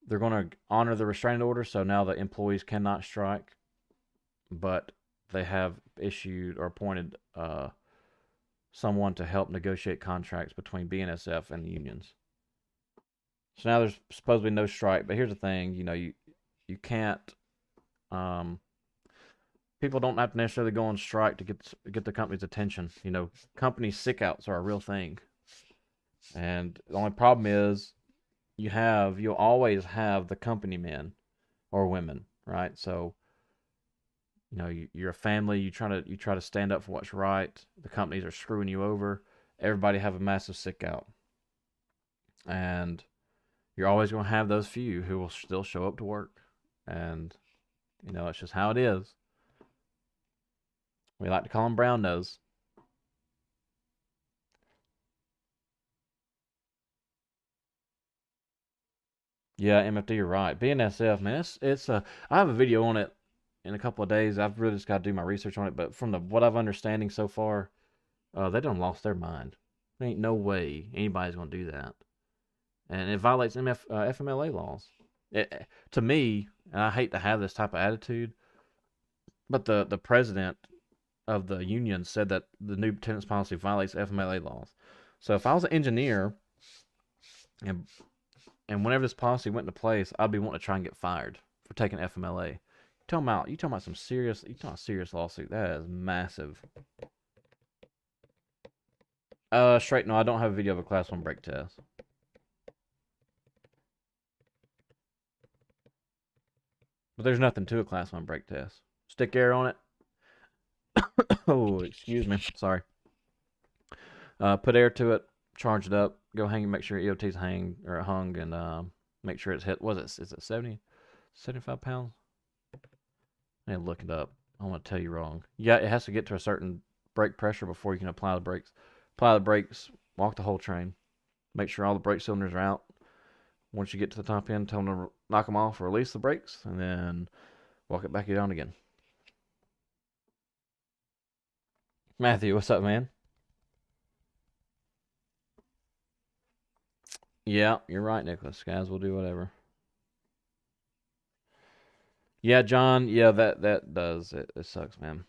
they're going to honor the restraining order, so now the employees cannot strike, but they have issued or appointed someone to help negotiate contracts between BNSF and the unions. So now there's supposed to be no strike, but here's the thing, you can't um people don't have to necessarily go on strike to get the company's attention. Company sick outs are a real thing. And the only problem is you'll always have the company men or women, right? So, you're a family, you try to stand up for what's right. The companies are screwing you over. Everybody have a massive sick out. And you're always going to have those few who will still show up to work. And, it's just how it is. We like to call them brown nose. Yeah, MFD, you're right. BNSF, man, I have a video on it in a couple of days. I've really just got to do my research on it, but from what I've understanding so far, they done lost their mind. There ain't no way anybody's gonna do that, and it violates FMLA laws. To me, and I hate to have this type of attitude, but the president of the union said that the new attendance policy violates FMLA laws. So if I was an engineer and whenever this policy went into place, I'd be wanting to try and get fired for taking FMLA. You talking about a serious lawsuit. That is massive. Straight, no, I don't have a video of a class 1 brake test. But there's nothing to a class 1 brake test. Stick air on it. Oh, excuse me. Sorry. Put air to it, charge it up, go hang, make sure EOT's hung, and make sure it's hit. Is it 70, 75 pounds? I need to look it up. I want to tell you wrong. Yeah, it has to get to a certain brake pressure before you can apply the brakes. Apply the brakes, walk the whole train, make sure all the brake cylinders are out. Once you get to the top end, tell them to knock them off, release the brakes, and then walk it back down again. Matthew, what's up, man? Yeah, you're right, Nicholas. Guys will do whatever. Yeah, John. Yeah, that does. It sucks, man.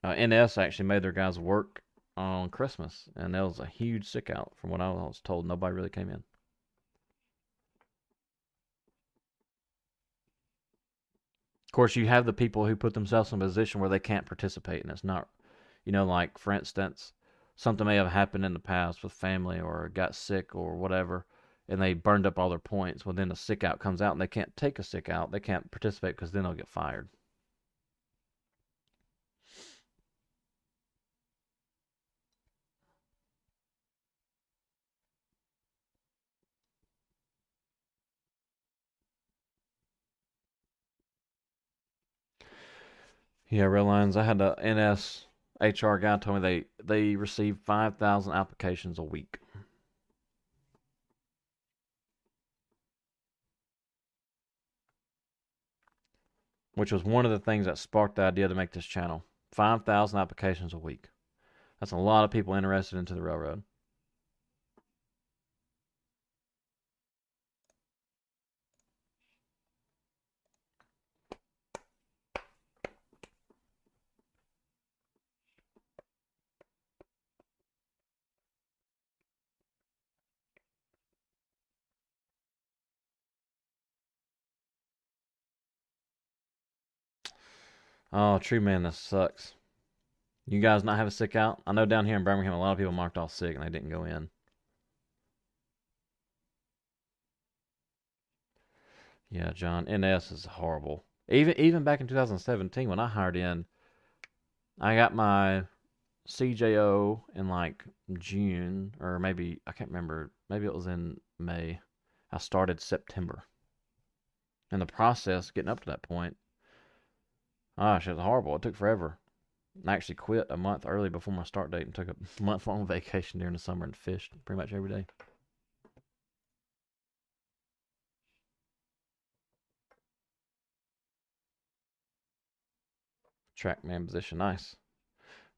NS actually made their guys work on Christmas, and that was a huge sick out. From what I was told, nobody really came in. Of course, you have the people who put themselves in a position where they can't participate, and it's not, like for instance, something may have happened in the past with family or got sick or whatever, and they burned up all their points. Well, then a sick out comes out, and they can't take a sick out. They can't participate because then they'll get fired. Yeah, Red Lines. I had a NS HR guy told me they receive 5,000 applications a week, which was one of the things that sparked the idea to make this channel. 5,000 applications a week. That's a lot of people interested into the railroad. Oh, true, man, this sucks. You guys not have a sick out? I know down here in Birmingham, a lot of people marked off sick and they didn't go in. Yeah, John, NS is horrible. Even back in 2017 when I hired in, I got my CJO in like June or maybe I can't remember. Maybe it was in May. I started September. And the process getting up to that point, gosh, it was horrible. It took forever. I actually quit a month early before my start date and took a month long vacation during the summer and fished pretty much every day. Trackman position, nice.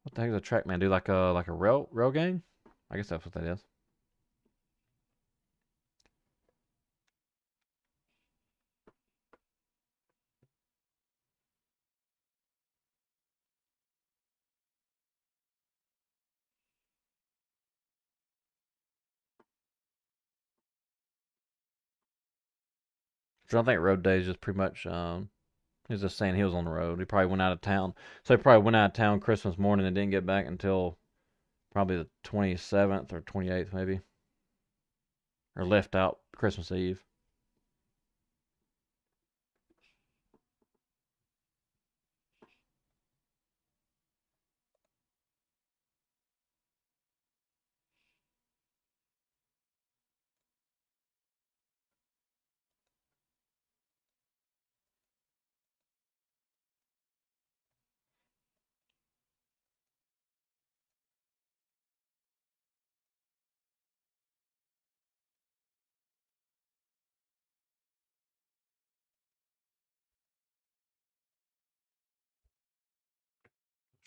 What the heck does a trackman do? Like a rail gang? I guess that's what that is. So I think road day is just pretty much. He was just saying he was on the road. He probably went out of town. So he probably went out of town Christmas morning and didn't get back until probably the 27th or 28th, maybe, or left out Christmas Eve.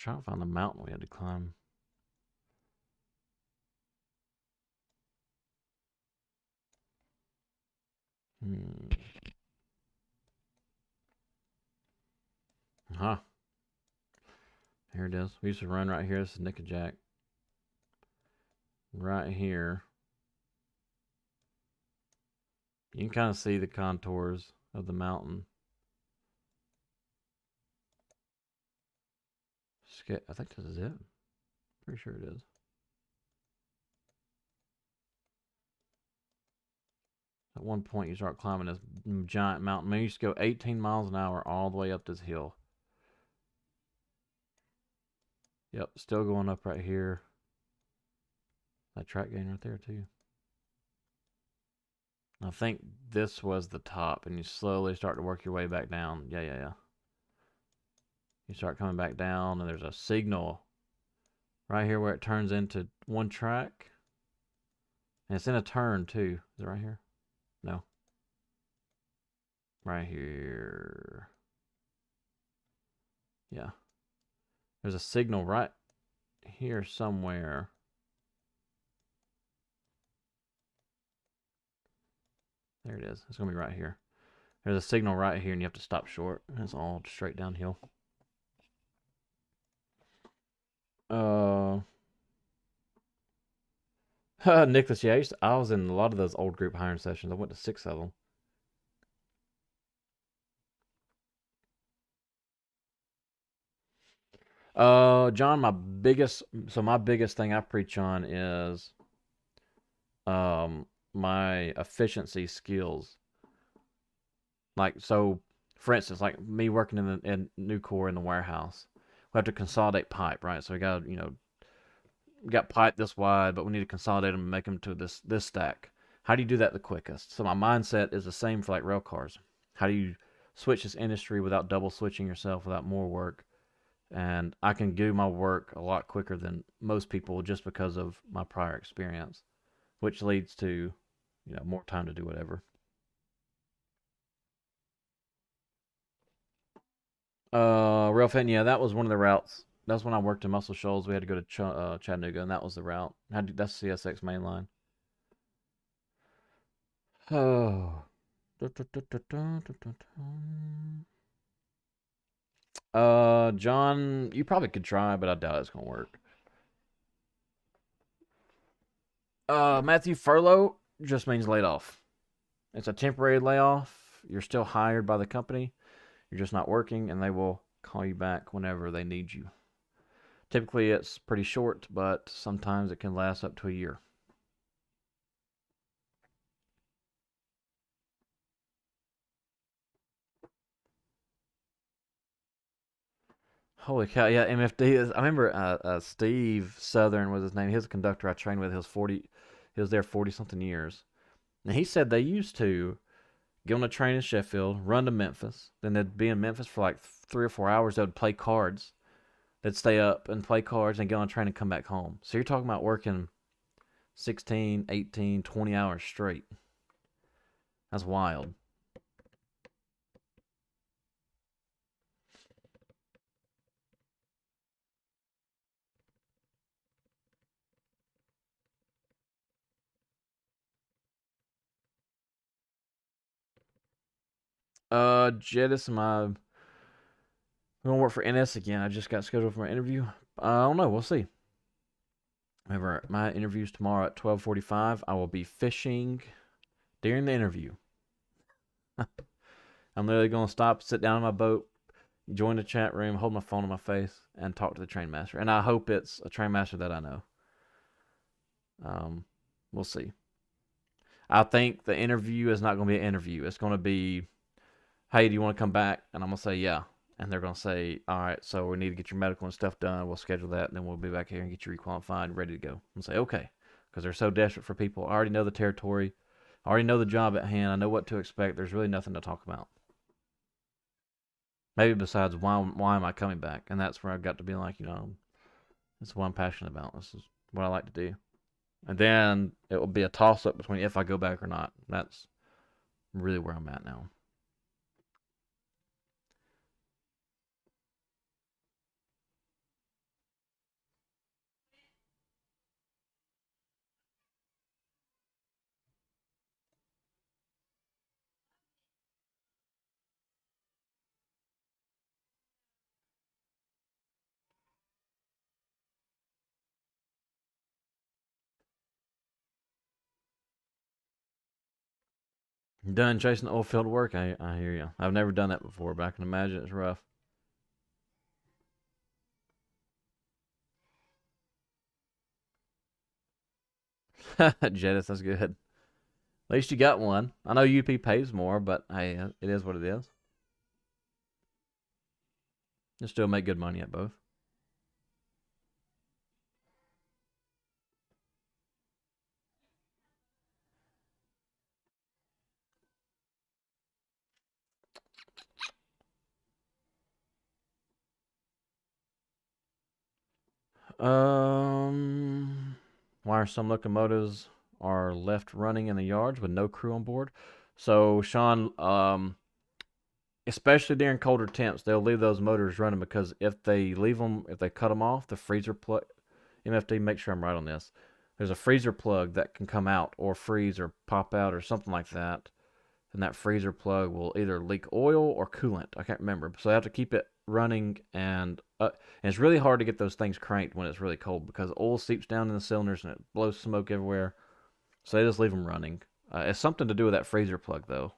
Trying to find the mountain we had to climb. Hmm. Huh. Here it is. We used to run right here. This is Nick and Jack. Right here. You can kind of see the contours of the mountain. I think this is it. Pretty sure it is. At one point, you start climbing this giant mountain. Man, you used to go 18 miles an hour all the way up this hill. Yep, still going up right here. That track gain right there, too. I think this was the top, and you slowly start to work your way back down. Yeah. You start coming back down, and there's a signal right here where it turns into one track. And it's in a turn, too. Is it right here? No. Right here. Yeah. There's a signal right here somewhere. There it is. It's going to be right here. There's a signal right here, and you have to stop short. And it's all straight downhill. Uh, Nicholas, yeah, I was in a lot of those old group hiring sessions. I went to 6 of them. John, my biggest thing I preach on is um my efficiency skills. Like so, for instance, like me working in Nucor in the warehouse, we have to consolidate pipe, right? So we got pipe this wide, but we need to consolidate them and make them to this stack. How do you do that the quickest? So my mindset is the same for like rail cars. How do you switch this industry without double switching yourself, without more work? And I can do my work a lot quicker than most people just because of my prior experience, which leads to, more time to do whatever. Rail Fenton, yeah, that was one of the routes. That's when I worked in Muscle Shoals. We had to go to Chattanooga, and that was the route. That's CSX main line. Oh. John, you probably could try, but I doubt it's gonna work. Matthew, furlough just means laid off. It's a temporary layoff. You're still hired by the company. You're just not working, and they will call you back whenever they need you. Typically, it's pretty short, but sometimes it can last up to a year. Holy cow! Yeah, MFD is. I remember Steve Southern was his name. He was a conductor I trained with. He was 40. He was there 40 something years, and he said they used to get on a train in Sheffield, run to Memphis. Then they'd be in Memphis for like 3 or 4 hours. They would play cards. They'd stay up and play cards and get on a train and come back home. So you're talking about working 16, 18, 20 hours straight. That's wild. Jettis, I'm gonna work for NS again. I just got scheduled for my interview. I don't know. We'll see. Remember, my interview's tomorrow at 12:45. I will be fishing during the interview. I'm literally going to stop, sit down in my boat, join the chat room, hold my phone on my face, and talk to the train master. And I hope it's a train master that I know. Um, we'll see. I think the interview is not going to be an interview. It's going to be, hey, do you want to come back? And I'm going to say, yeah. And they're going to say, all right, so we need to get your medical and stuff done. We'll schedule that, and then we'll be back here and get you requalified, ready to go. And say, okay, because they're so desperate for people. I already know the territory. I already know the job at hand. I know what to expect. There's really nothing to talk about. Maybe besides why am I coming back? And that's where I got to be like, this is what I'm passionate about. This is what I like to do. And then it will be a toss up between if I go back or not. That's really where I'm at now. Done chasing the oil field work. I hear you. I've never done that before, but I can imagine it's rough. Jettis, that's good. At least you got one. I know UP pays more, but hey, it is what it is. You still make good money at both. Why are some locomotives are left running in the yards with no crew on board? So, Sean, especially during colder temps, they'll leave those motors running because if they leave them, if they cut them off, the freezer plug, MFD, make sure I'm right on this. There's a freezer plug that can come out or freeze or pop out or something like that. And that freezer plug will either leak oil or coolant. I can't remember. So I have to keep it running, and it's really hard to get those things cranked when it's really cold because oil seeps down in the cylinders and it blows smoke everywhere. So they just leave them running. It's something to do with that freezer plug, though.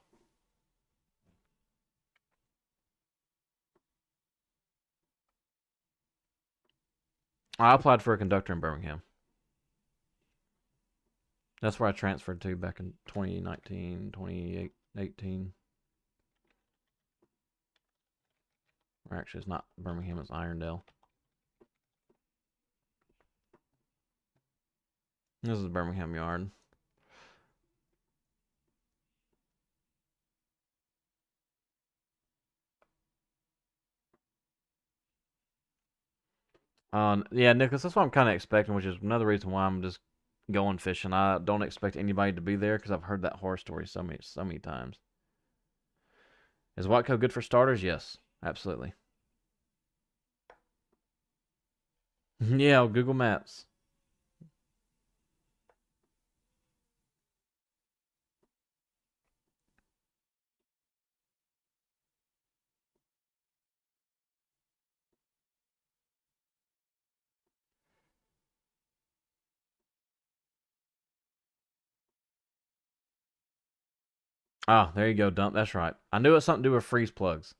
I applied for a conductor in Birmingham. That's where I transferred to back in 2019, 2018. Or actually, it's not Birmingham, it's Irondale. This is Birmingham Yard. Yeah, Nicholas, that's what I'm kind of expecting, which is another reason why I'm just going fishing. I don't expect anybody to be there because I've heard that horror story so many times. Is Whitecoat good for starters? Yes, absolutely. Yeah, Google Maps. Ah, there you go, dump. That's right. I knew it was something to do with freeze plugs.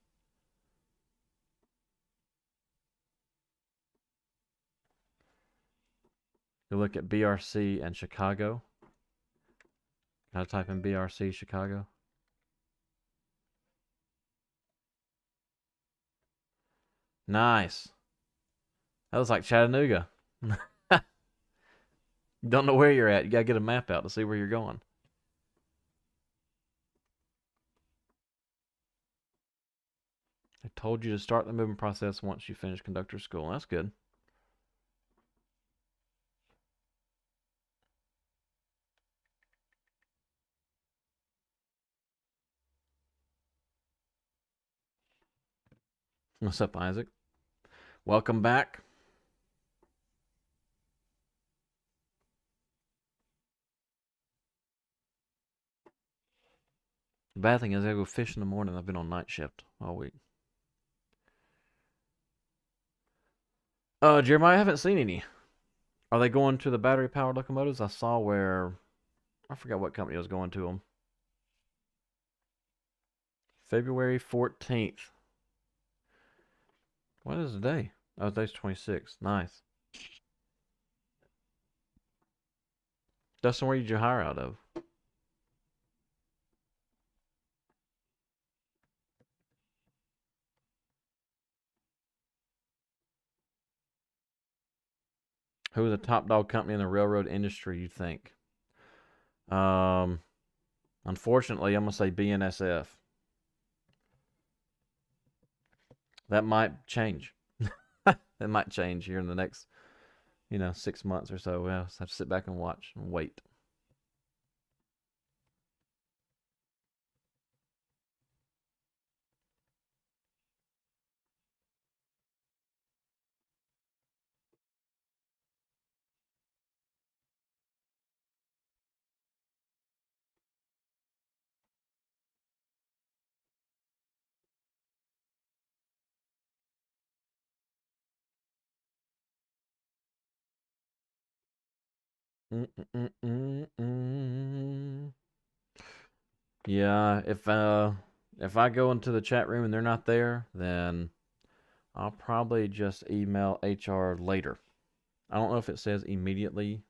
You look at BRC and Chicago. Gotta type in BRC Chicago. Nice. That was like Chattanooga. Don't know where you're at. You gotta get a map out to see where you're going. They told you to start the moving process once you finish conductor school. That's good. What's up, Isaac? Welcome back. The bad thing is I go fish in the morning. I've been on night shift all week. Jeremiah, I haven't seen any. Are they going to the battery powered locomotives? I saw where I forgot what company was going to them. February 14th. What is the day? Oh, today's 26th. Nice. Dustin, where did you hire out of? Who is the top dog company in the railroad industry, you think? Um, Unfortunately, I'm going to say BNSF. That might change. It might change here in the next, 6 months or so. We'll have to sit back and watch and wait. Mm-mm-mm-mm-mm. Yeah, if I go into the chat room and they're not there, then I'll probably just email HR later. I don't know if it says immediately.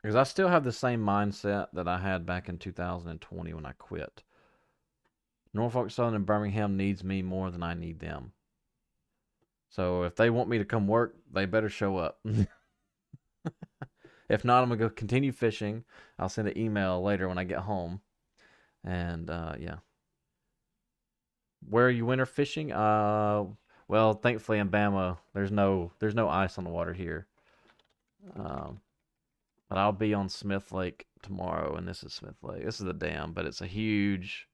Because I still have the same mindset that I had back in 2020 when I quit. Norfolk Southern and Birmingham needs me more than I need them. So if they want me to come work, they better show up. If not, I'm gonna go continue fishing. I'll send an email later when I get home. And yeah, where are you winter fishing? Well, thankfully in Bama, there's no ice on the water here. Um, but I'll be on Smith Lake tomorrow, and this is Smith Lake. This is the dam, but it's a huge,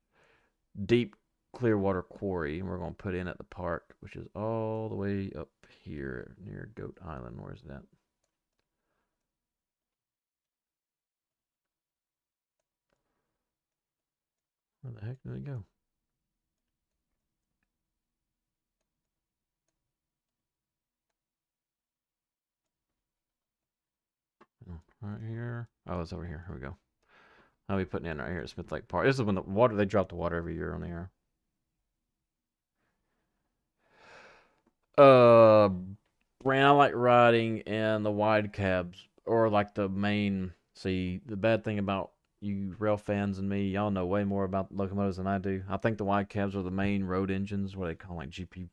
deep, clear water quarry, and we're gonna put in at the park, which is all the way up here near Goat Island. Where's that? Where the heck did it go? Oh, right here. Oh, it's over here. Here we go. I'll be putting in right here at Smith Lake Park. This is when the water they drop the water every year on the air. Uh, Brand, I like riding in the wide cabs or like the main. See, the bad thing about you rail fans and me, y'all know way more about locomotives than I do. I think the wide cabs are the main road engines, what they call like GP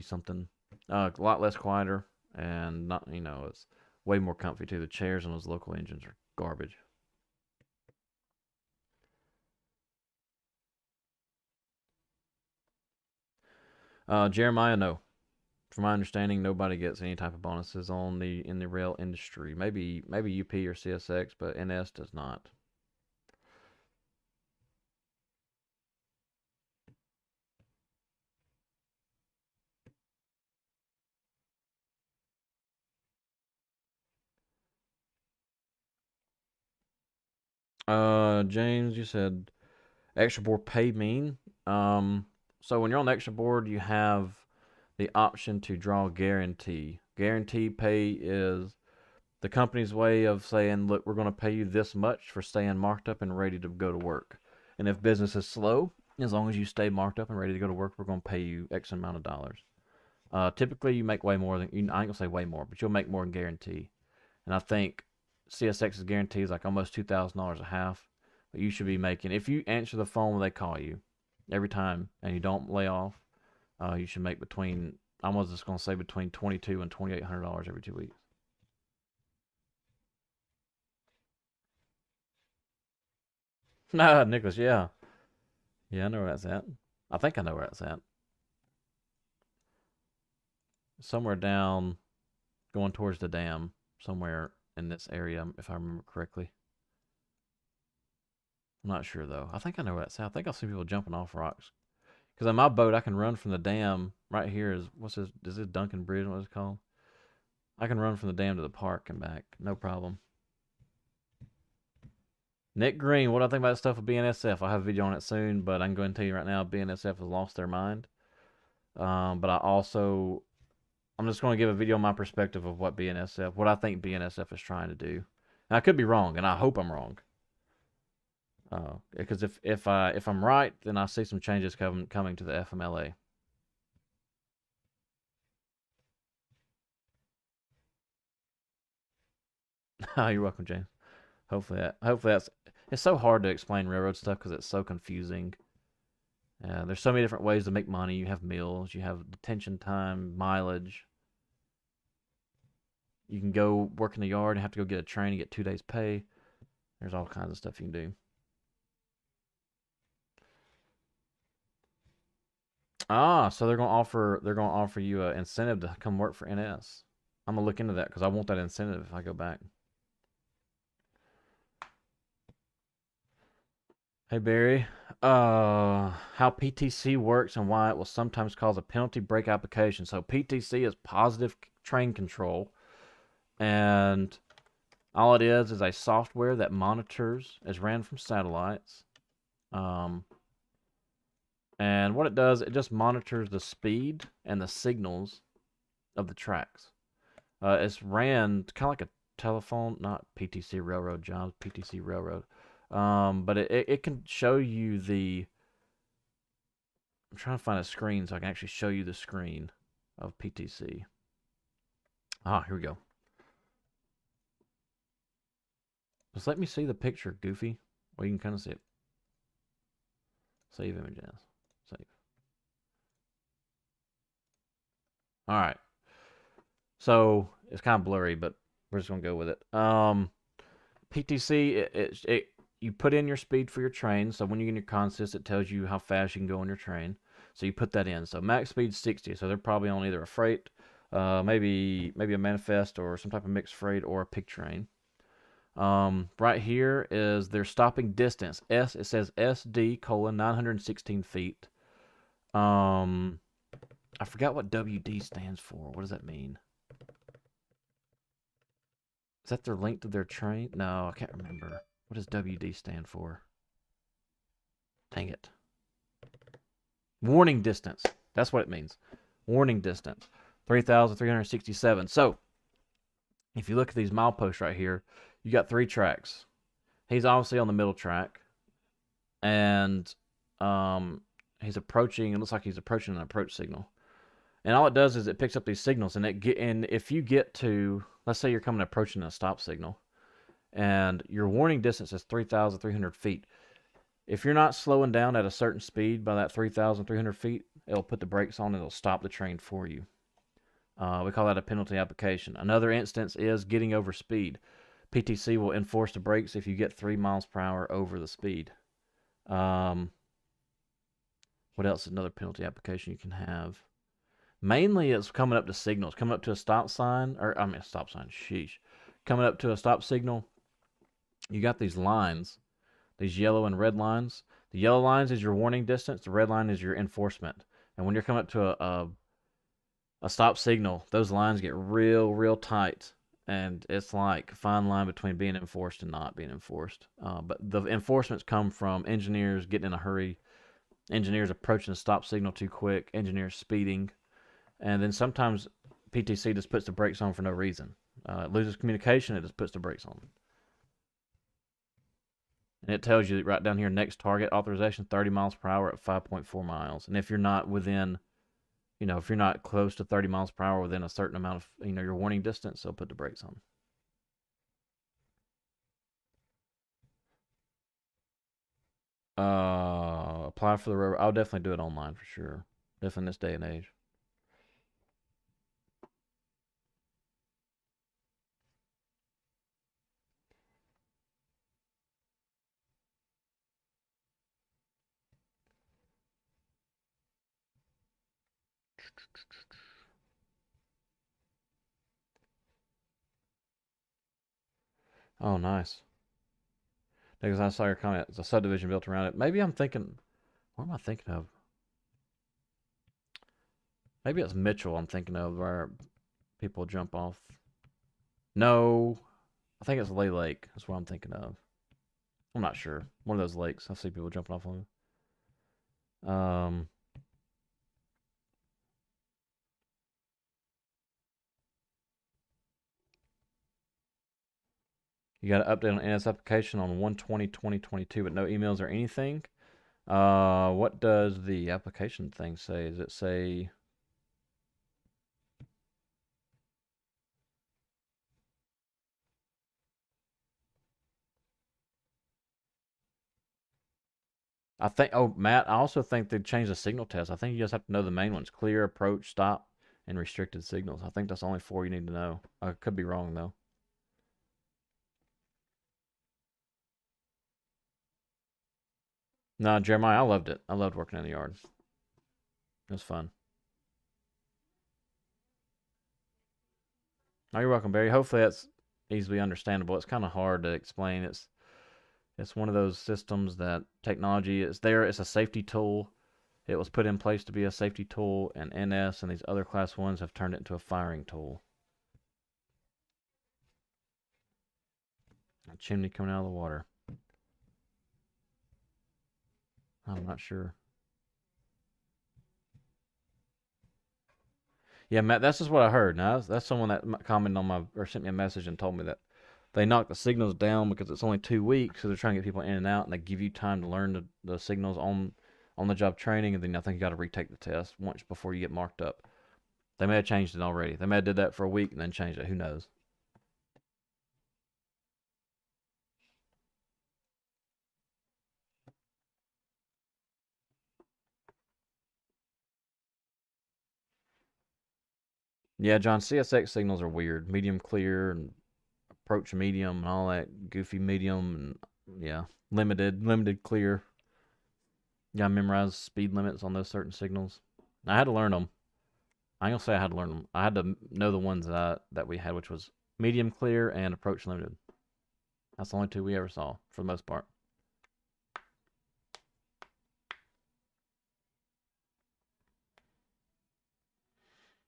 something. A lot less quieter and not, it's way more comfy too. The chairs on those local engines are garbage. Jeremiah, no. From my understanding, nobody gets any type of bonuses in the rail industry. Maybe UP or CSX, but NS does not. James, you said extra board pay mean. Um, so when you're on the extra board, you have the option to draw guarantee. Guarantee pay is the company's way of saying, look, we're going to pay you this much for staying marked up and ready to go to work. And if business is slow, as long as you stay marked up and ready to go to work, we're going to pay you X amount of dollars. Typically, you make way more than I ain't gonna say way more, but you'll make more than guarantee. And I think CSX's guarantee is like almost $2,000 a half. But you should be making if you answer the phone when they call you every time and you don't lay off, you should make between I was just gonna say between $2,200 and $2,800 every 2 weeks. Nah, Nicholas, yeah, yeah, I know where that's at. I think I know where that's at. Somewhere down, going towards the dam, somewhere in this area, if I remember correctly. I'm not sure though. I think I know where that's at. I think I've seen people jumping off rocks. Because on my boat, I can run from the dam right here. Is what's this? Is this Duncan Bridge? What it's called? I can run from the dam to the park and back, no problem. Nick Green, what do I think about stuff with BNSF? I'll have a video on it soon, but I can go and tell you right now, BNSF has lost their mind. But I'm just going to give a video on my perspective of what I think BNSF is trying to do. And I could be wrong, and I hope I'm wrong. Because if I'm right, then I see some changes coming to the FMLA. You're welcome, James. Hopefully that's. It's so hard to explain railroad stuff because it's so confusing. There's so many different ways to make money. You have meals, you have detention time, mileage. You can go work in the yard and have to go get a train and get 2 days pay. There's all kinds of stuff you can do. So they're gonna offer you an incentive to come work for NS. I'm gonna look into that because I want that incentive if I go back. Hey Barry, how PTC works and why it will sometimes cause a penalty break application. So PTC is positive train control, and all it is a software that monitors, is ran from satellites. Um, and what it does, it just monitors the speed and the signals of the tracks. It's ran kind of like a telephone, not PTC Railroad Jobs, PTC Railroad. But it can show you the. I'm trying to find a screen so I can actually show you the screen of PTC. Here we go. Just let me see the picture, Goofy. Well, you can kind of see it. Save images. Save. All right. So it's kind of blurry, but we're just gonna go with it. PTC, you put in your speed for your train. So when you get in your consist, it tells you how fast you can go on your train. So you put that in. So max speed 60. So they're probably on either a freight, maybe a manifest or some type of mixed freight or a pig train. Right here is their stopping distance. It says SD colon 916 feet. I forgot what WD stands for. What does that mean? Is that their length of their train? No, I can't remember. What does WD stand for? Dang it. Warning distance. That's what it means. Warning distance. 3,367. So, if you look at these mileposts right here, you got 3 tracks. He's obviously on the middle track. And he's approaching. It looks like he's approaching an approach signal. And all it does is it picks up these signals, and if you get to, let's say you're coming approaching a stop signal, and your warning distance is 3,300 feet. If you're not slowing down at a certain speed by that 3,300 feet, it'll put the brakes on and it'll stop the train for you. We call that a penalty application. Another instance is getting over speed. PTC will enforce the brakes if you get 3 miles per hour over the speed. What else is another penalty application you can have? Mainly it's coming up to signals, coming up to a stop sign, a stop sign, sheesh. Coming up to a stop signal, you got these lines, these yellow and red lines. The yellow lines is your warning distance, the red line is your enforcement. And when you're coming up to a stop signal, those lines get real tight. And it's like a fine line between being enforced and not being enforced. But the enforcements come from engineers getting in a hurry, engineers approaching the stop signal too quick, engineers speeding. And then sometimes PTC just puts the brakes on for no reason. It loses communication, it just puts the brakes on. And it tells you right down here, next target authorization 30 miles per hour at 5.4 miles. And if you're not within, if you're not close to 30 miles per hour within a certain amount of, your warning distance, they'll put the brakes on. Apply for the railroad. I'll definitely do it online for sure. Definitely in this day and age. Oh, nice. Because I saw your comment. It's a subdivision built around it. Maybe I'm thinking, what am I thinking of? Maybe it's Mitchell I'm thinking of where people jump off. No, I think it's Lay Lake. That's what I'm thinking of. I'm not sure. One of those lakes. I see people jumping off on. Um, You got an update on NS application on 1/20/2022, but no emails or anything. What does the application thing say? Does it say? I think. Oh, Matt, I also think they changed the signal test. I think you just have to know the main ones: clear, approach, stop, and restricted signals. I think that's only four you need to know. I could be wrong though. No, Jeremiah, I loved it. I loved working in the yard. It was fun. Oh, you're welcome, Barry. Hopefully that's easily understandable. It's kind of hard to explain. It's one of those systems that technology is there. It's a safety tool. It was put in place to be a safety tool, and NS and these other class ones have turned it into a firing tool. A chimney coming out of the water. I'm not sure. Yeah, Matt, that's just what I heard. Now that's someone that commented on my or sent me a message and told me that they knock the signals down because it's only 2 weeks, so they're trying to get people in and out, and they give you time to learn the signals on the job training, and then I think you got to retake the test once before you get marked up. They may have changed it already. They may have did that for a week and then changed it. Who knows? Yeah, John, CSX signals are weird. Medium clear and approach medium and all that goofy medium and yeah, limited clear. You gotta memorize speed limits on those certain signals. I had to learn them. I ain't gonna say I had to learn them. I had to know the ones that we had, which was medium clear and approach limited. That's the only two we ever saw for the most part.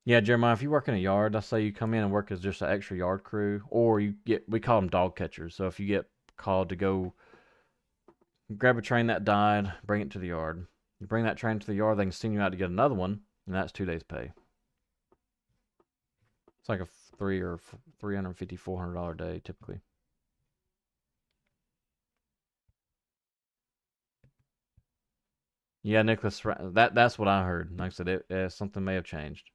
Yeah, Jeremiah, if you work in a yard, let's say you come in and work as just an extra yard crew, or we call them dog catchers. So if you get called to go grab a train that died, bring it to the yard. You bring that train to the yard, they can send you out to get another one, and that's 2 days' pay. It's like a $350, $400 day typically. Yeah, Nicholas, that's what I heard. Like I said, something may have changed.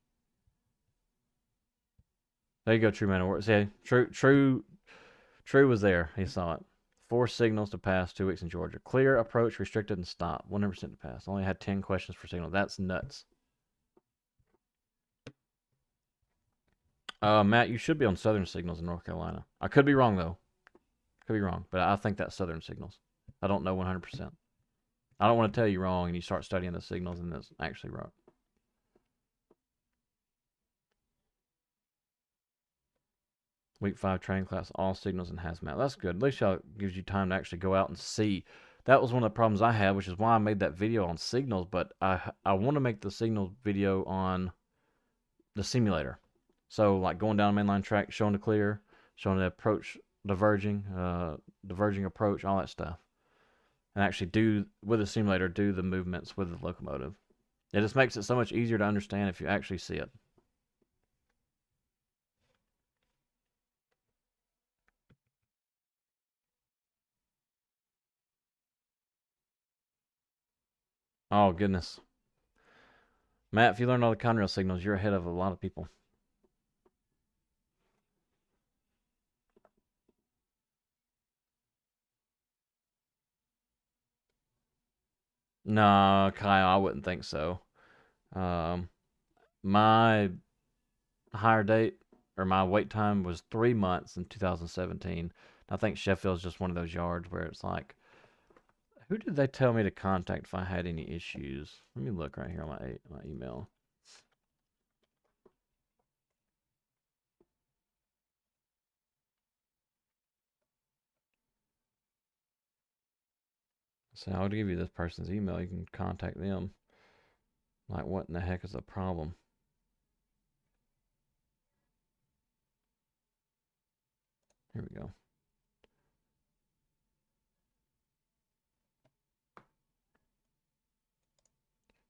There you go, True Man of Work. See, True was there. He saw it. 4 signals to pass, 2 weeks in Georgia. Clear, approach, restricted, and stop. 100% to pass. Only had 10 questions per signal. That's nuts. Matt, you should be on Southern signals in North Carolina. I could be wrong though. Could be wrong, but I think that's Southern signals. I don't know 100%. I don't want to tell you wrong, and you start studying the signals, and it's actually wrong. Week 5 training class, all signals and hazmat. That's good. At least y'all gives you time to actually go out and see. That was one of the problems I had, which is why I made that video on signals. But I want to make the signals video on the simulator. So like going down a mainline track, showing the clear, showing the approach, diverging approach, all that stuff, and actually do with the simulator do the movements with the locomotive. It just makes it so much easier to understand if you actually see it. Oh goodness, Matt, if you learn all the Conrail signals, you're ahead of a lot of people. No, Kyle, I wouldn't think so. Um, my hire date or my wait time was 3 months in 2017. I think Sheffield's just one of those yards where it's like, who did they tell me to contact if I had any issues? Let me look right here on my email. So I'll give you this person's email. You can contact them. Like, what in the heck is the problem? Here we go.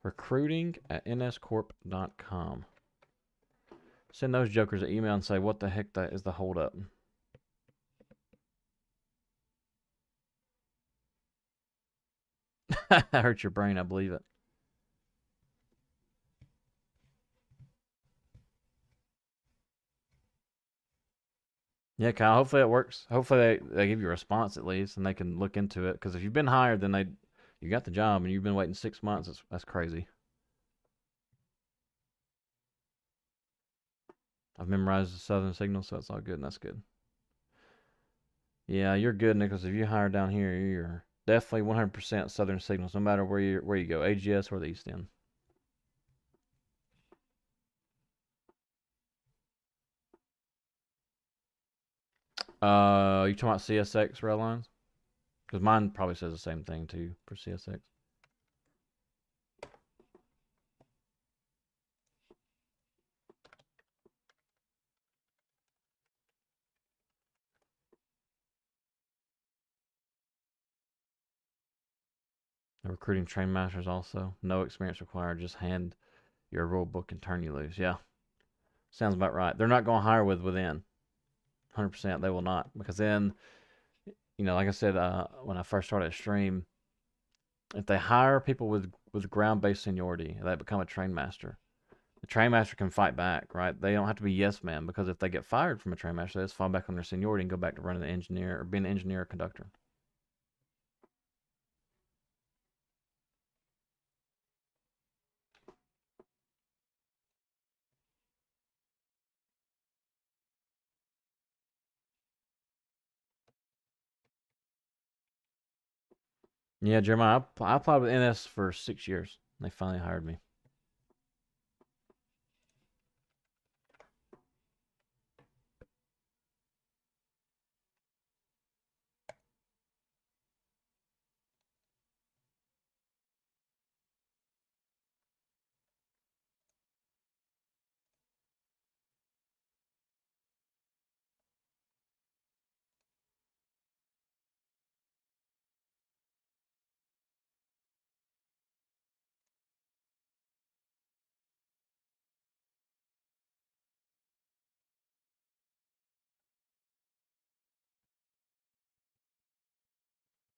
Recruiting@nscorp.com. Send those jokers an email and say, what the heck is the holdup? Hurt your brain, I believe it. Yeah, Kyle. Hopefully it works. Hopefully they give you a response at least, and they can look into it. Because if you've been hired, then you got the job, and you've been waiting 6 months. That's crazy. I've memorized the Southern Signal, so it's all good, and that's good. Yeah, you're good, Nicholas. If you hire down here, you're definitely 100% Southern Signals, no matter where you go, AGS or the East End. You talking about CSX rail lines? Because mine probably says the same thing too for CSX. The recruiting train masters also no experience required. Just hand your rule book and turn you loose. Yeah, sounds about right. They're not going to hire within 100%. They will not because then like I said when I first started at Stream, if they hire people with ground based seniority, they become a train master. The train master can fight back, right? They don't have to be yes men because if they get fired from a train master, they just fall back on their seniority and go back to running the engineer or being an engineer or conductor. Yeah, Jeremiah, I applied with NS for 6 years. They finally hired me.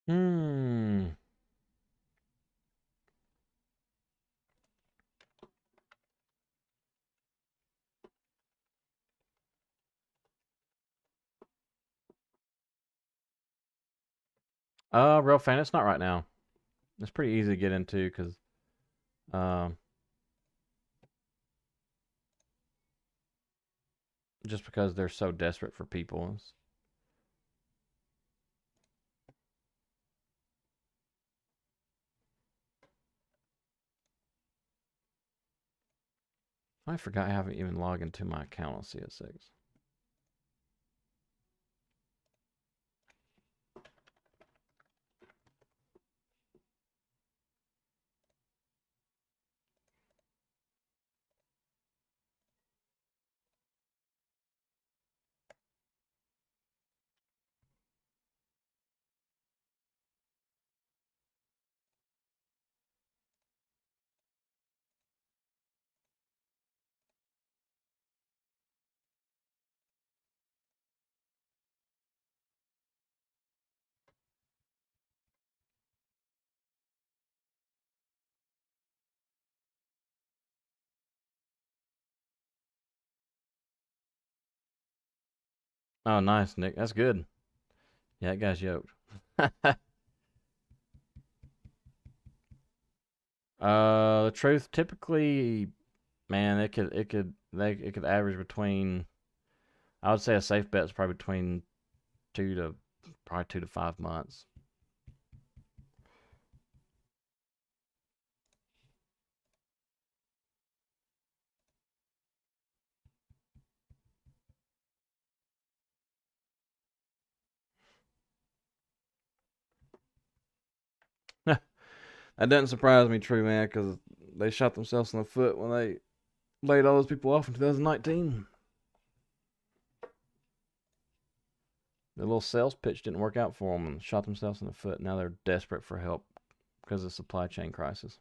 Hmm. Real fan. It's not right now. It's pretty easy to get into because um, just because they're so desperate for people. I forgot I haven't even logged into my account on CS6. Oh, nice, Nick. That's good. Yeah, that guy's yoked. The truth, typically, man, it could average between. I would say a safe bet is probably between 2 to 5 months. That doesn't surprise me, true man, because they shot themselves in the foot when they laid all those people off in 2019. The little sales pitch didn't work out for them and shot themselves in the foot. Now they're desperate for help because of the supply chain crisis.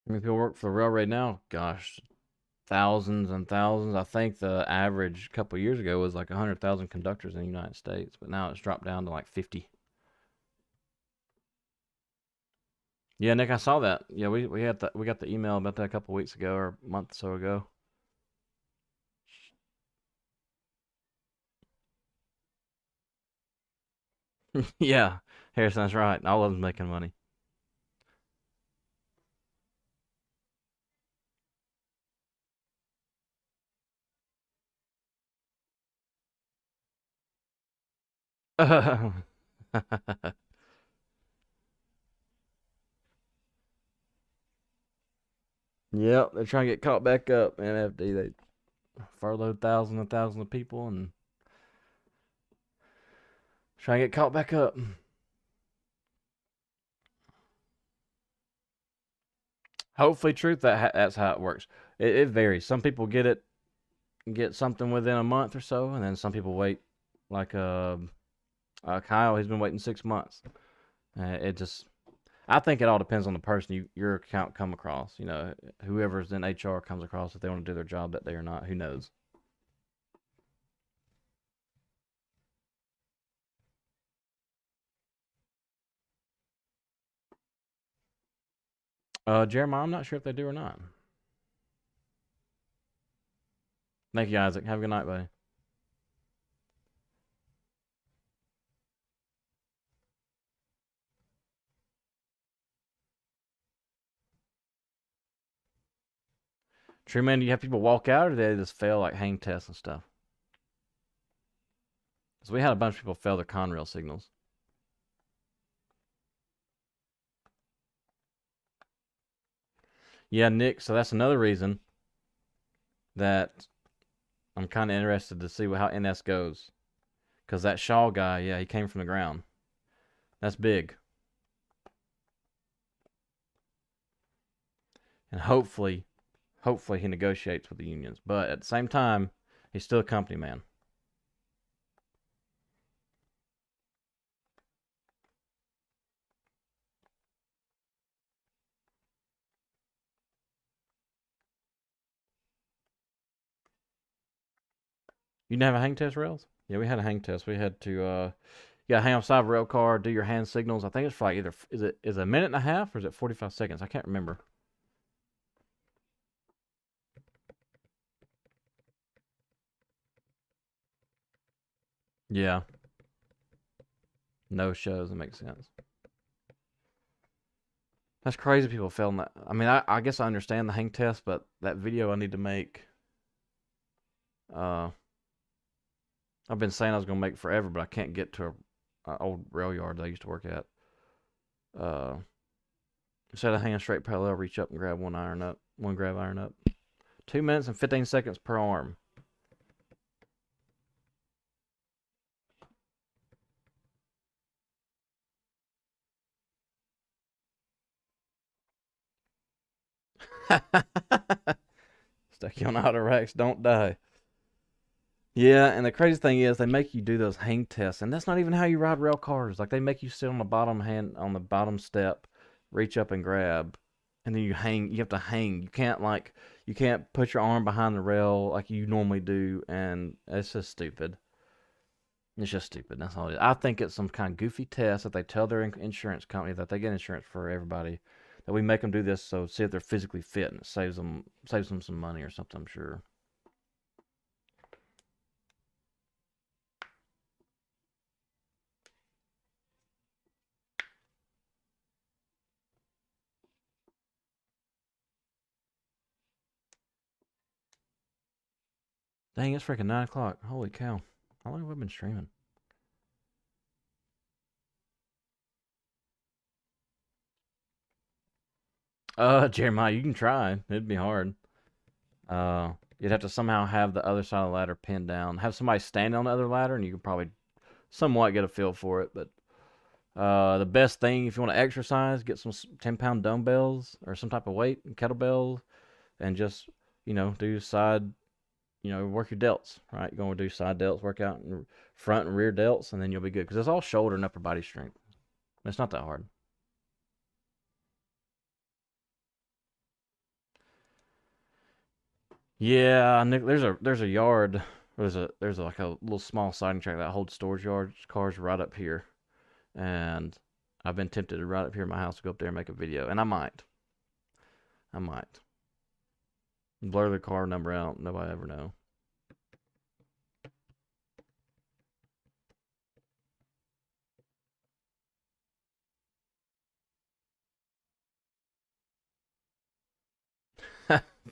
I mean, people work for the railroad now. Gosh, thousands and thousands. I think the average a couple of years ago was like 100,000 conductors in the United States, but now it's dropped down to like 50. Yeah, Nick, I saw that. Yeah, we got the email about that a couple of weeks ago or a month or so ago. Yeah, Harrison's right. All of them's making money. Yep, they're trying to get caught back up. NFD, they furloughed thousands and thousands of people and trying to get caught back up. Hopefully, truth that's how it works. It varies. Some people get something within a month or so, and then some people wait. Like Kyle, he's been waiting 6 months. It just, I think it all depends on the person your account come across. You know, whoever's in HR comes across if they want to do their job that day or not. Who knows? Jeremiah, I'm not sure if they do or not. Thank you, Isaac. Have a good night, buddy. True, man. Do you have people walk out, or do they just fail like hang tests and stuff? Because we had a bunch of people fail their Conrail signals. Yeah, Nick. So that's another reason that I'm kind of interested to see how NS goes. Because that Shaw guy, yeah, he came from the ground. That's big. And hopefully he negotiates with the unions. But at the same time, he's still a company man. You didn't have a hang test rails? Yeah, we had a hang test. We had to hang off side of a rail car, do your hand signals. I think it's for like either is it a minute and a half or is it 45 seconds? I can't remember. Yeah, no shows. That makes sense. That's crazy. People failing that. I mean, I guess I understand the hang test, but that video I need to make. Uh, I've been saying I was gonna make forever, but I can't get to a old rail yard that I used to work at. Uh, Instead of hanging straight parallel, reach up and grab one grab iron up. 2 minutes and 15 seconds per arm. Stuck you on auto racks, don't die. Yeah, and the crazy thing is they make you do those hang tests, and that's not even how you ride rail cars. Like they make you sit on the bottom step, reach up and grab, and then you hang. You have to hang. You can't put your arm behind the rail like you normally do, and it's just stupid. It's just stupid. That's all it is. I think it's some kind of goofy test that they tell their insurance company that they get insurance for everybody. That we make them do this so see if they're physically fit and it saves them some money or something. I'm sure. Dang, it's freaking 9 o'clock. Holy cow! How long have I been streaming? Jeremiah, you can try. It'd be hard. You'd have to somehow have the other side of the ladder pinned down. Have somebody stand on the other ladder, and you could probably somewhat get a feel for it. But the best thing if you want to exercise, get some 10-pound dumbbells or some type of weight, kettlebells, and just do side, work your delts. Right, you're going to do side delts, work out in front and rear delts, and then you'll be good because it's all shoulder and upper body strength. It's not that hard. Yeah, Nick, there's a yard. There's like a little small siding track that holds storage yards cars right up here, and I've been tempted to right up here at my house to go up there and make a video, and I might blur the car number out. Nobody ever know.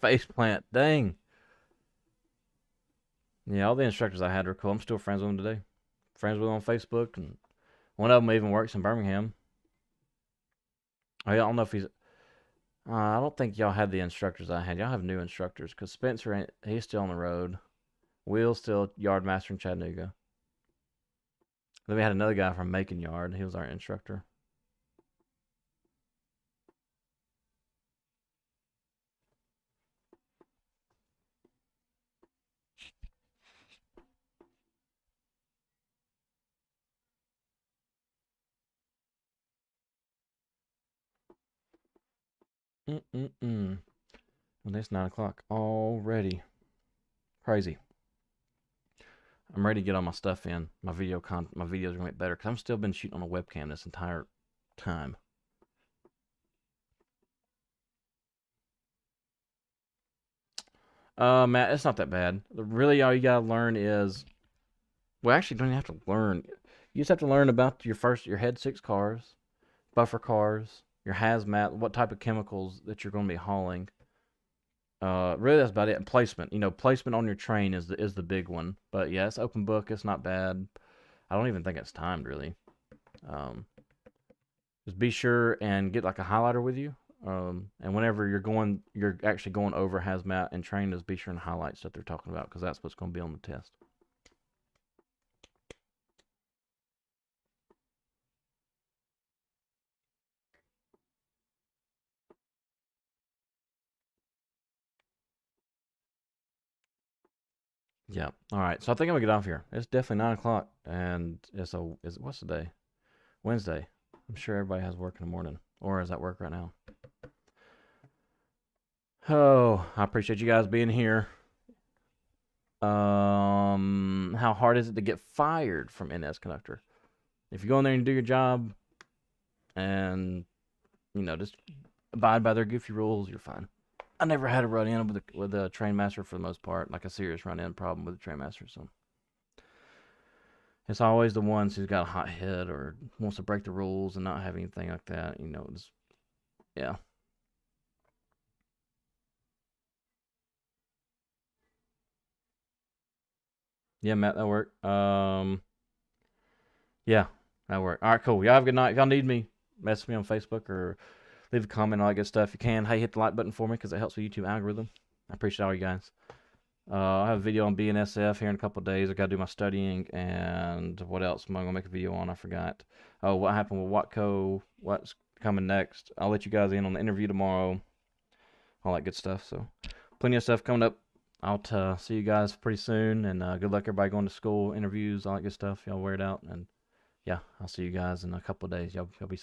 Face plant, dang. Yeah, all the instructors I had were cool. I'm still friends with them today. Friends with them on Facebook, and one of them even works in Birmingham. I don't know if he's. I don't think y'all had the instructors I had. Y'all have new instructors because Spencer ain't. He's still on the road. Will's still yard master in Chattanooga. Then we had another guy from Macon Yard. He was our instructor. Mm-mm-mm. And it's 9 o'clock already. Crazy. I'm ready to get all my stuff in. My my videos are gonna get better because I'm still been shooting on a webcam this entire time. Matt, it's not that bad. Really, all you gotta learn is, well, actually, don't even have to learn. You just have to learn about your head six cars, buffer cars, your hazmat, what type of chemicals that you're going to be hauling. Really, that's about it. And placement. Placement on your train is the big one. But yeah, it's open book. It's not bad. I don't even think it's timed really. Um, just be sure and get like a highlighter with you. And whenever you're actually going over hazmat and train, just be sure and highlight stuff they're talking about because that's what's going to be on the test. Yeah. All right. So I think I'm gonna get off here. It's definitely 9 o'clock, and is what's the day? Wednesday. I'm sure everybody has work in the morning, or is at work right now. Oh, I appreciate you guys being here. How hard is it to get fired from NS Conductor? If you go in there and do your job, and just abide by their goofy rules, you're fine. I never had a run in with a train master for the most part, like a serious run in problem with a train master. So it's always the ones who's got a hot head or wants to break the rules and not have anything like that. Yeah, yeah, Matt, that worked. Yeah, that worked. All right, cool. Y'all have a good night. If y'all need me, message me on Facebook or leave a comment, all that good stuff. If you can, hey, hit the like button for me because it helps the YouTube algorithm. I appreciate all you guys. I have a video on BNSF here in a couple of days. I got to do my studying, and what else am I gonna make a video on? I forgot. Oh, what happened with Watco? What's coming next? I'll let you guys in on the interview tomorrow. All that good stuff. So, plenty of stuff coming up. I'll see you guys pretty soon, and good luck everybody going to school, interviews, all that good stuff. Y'all wear it out, and yeah, I'll see you guys in a couple of days. Y'all be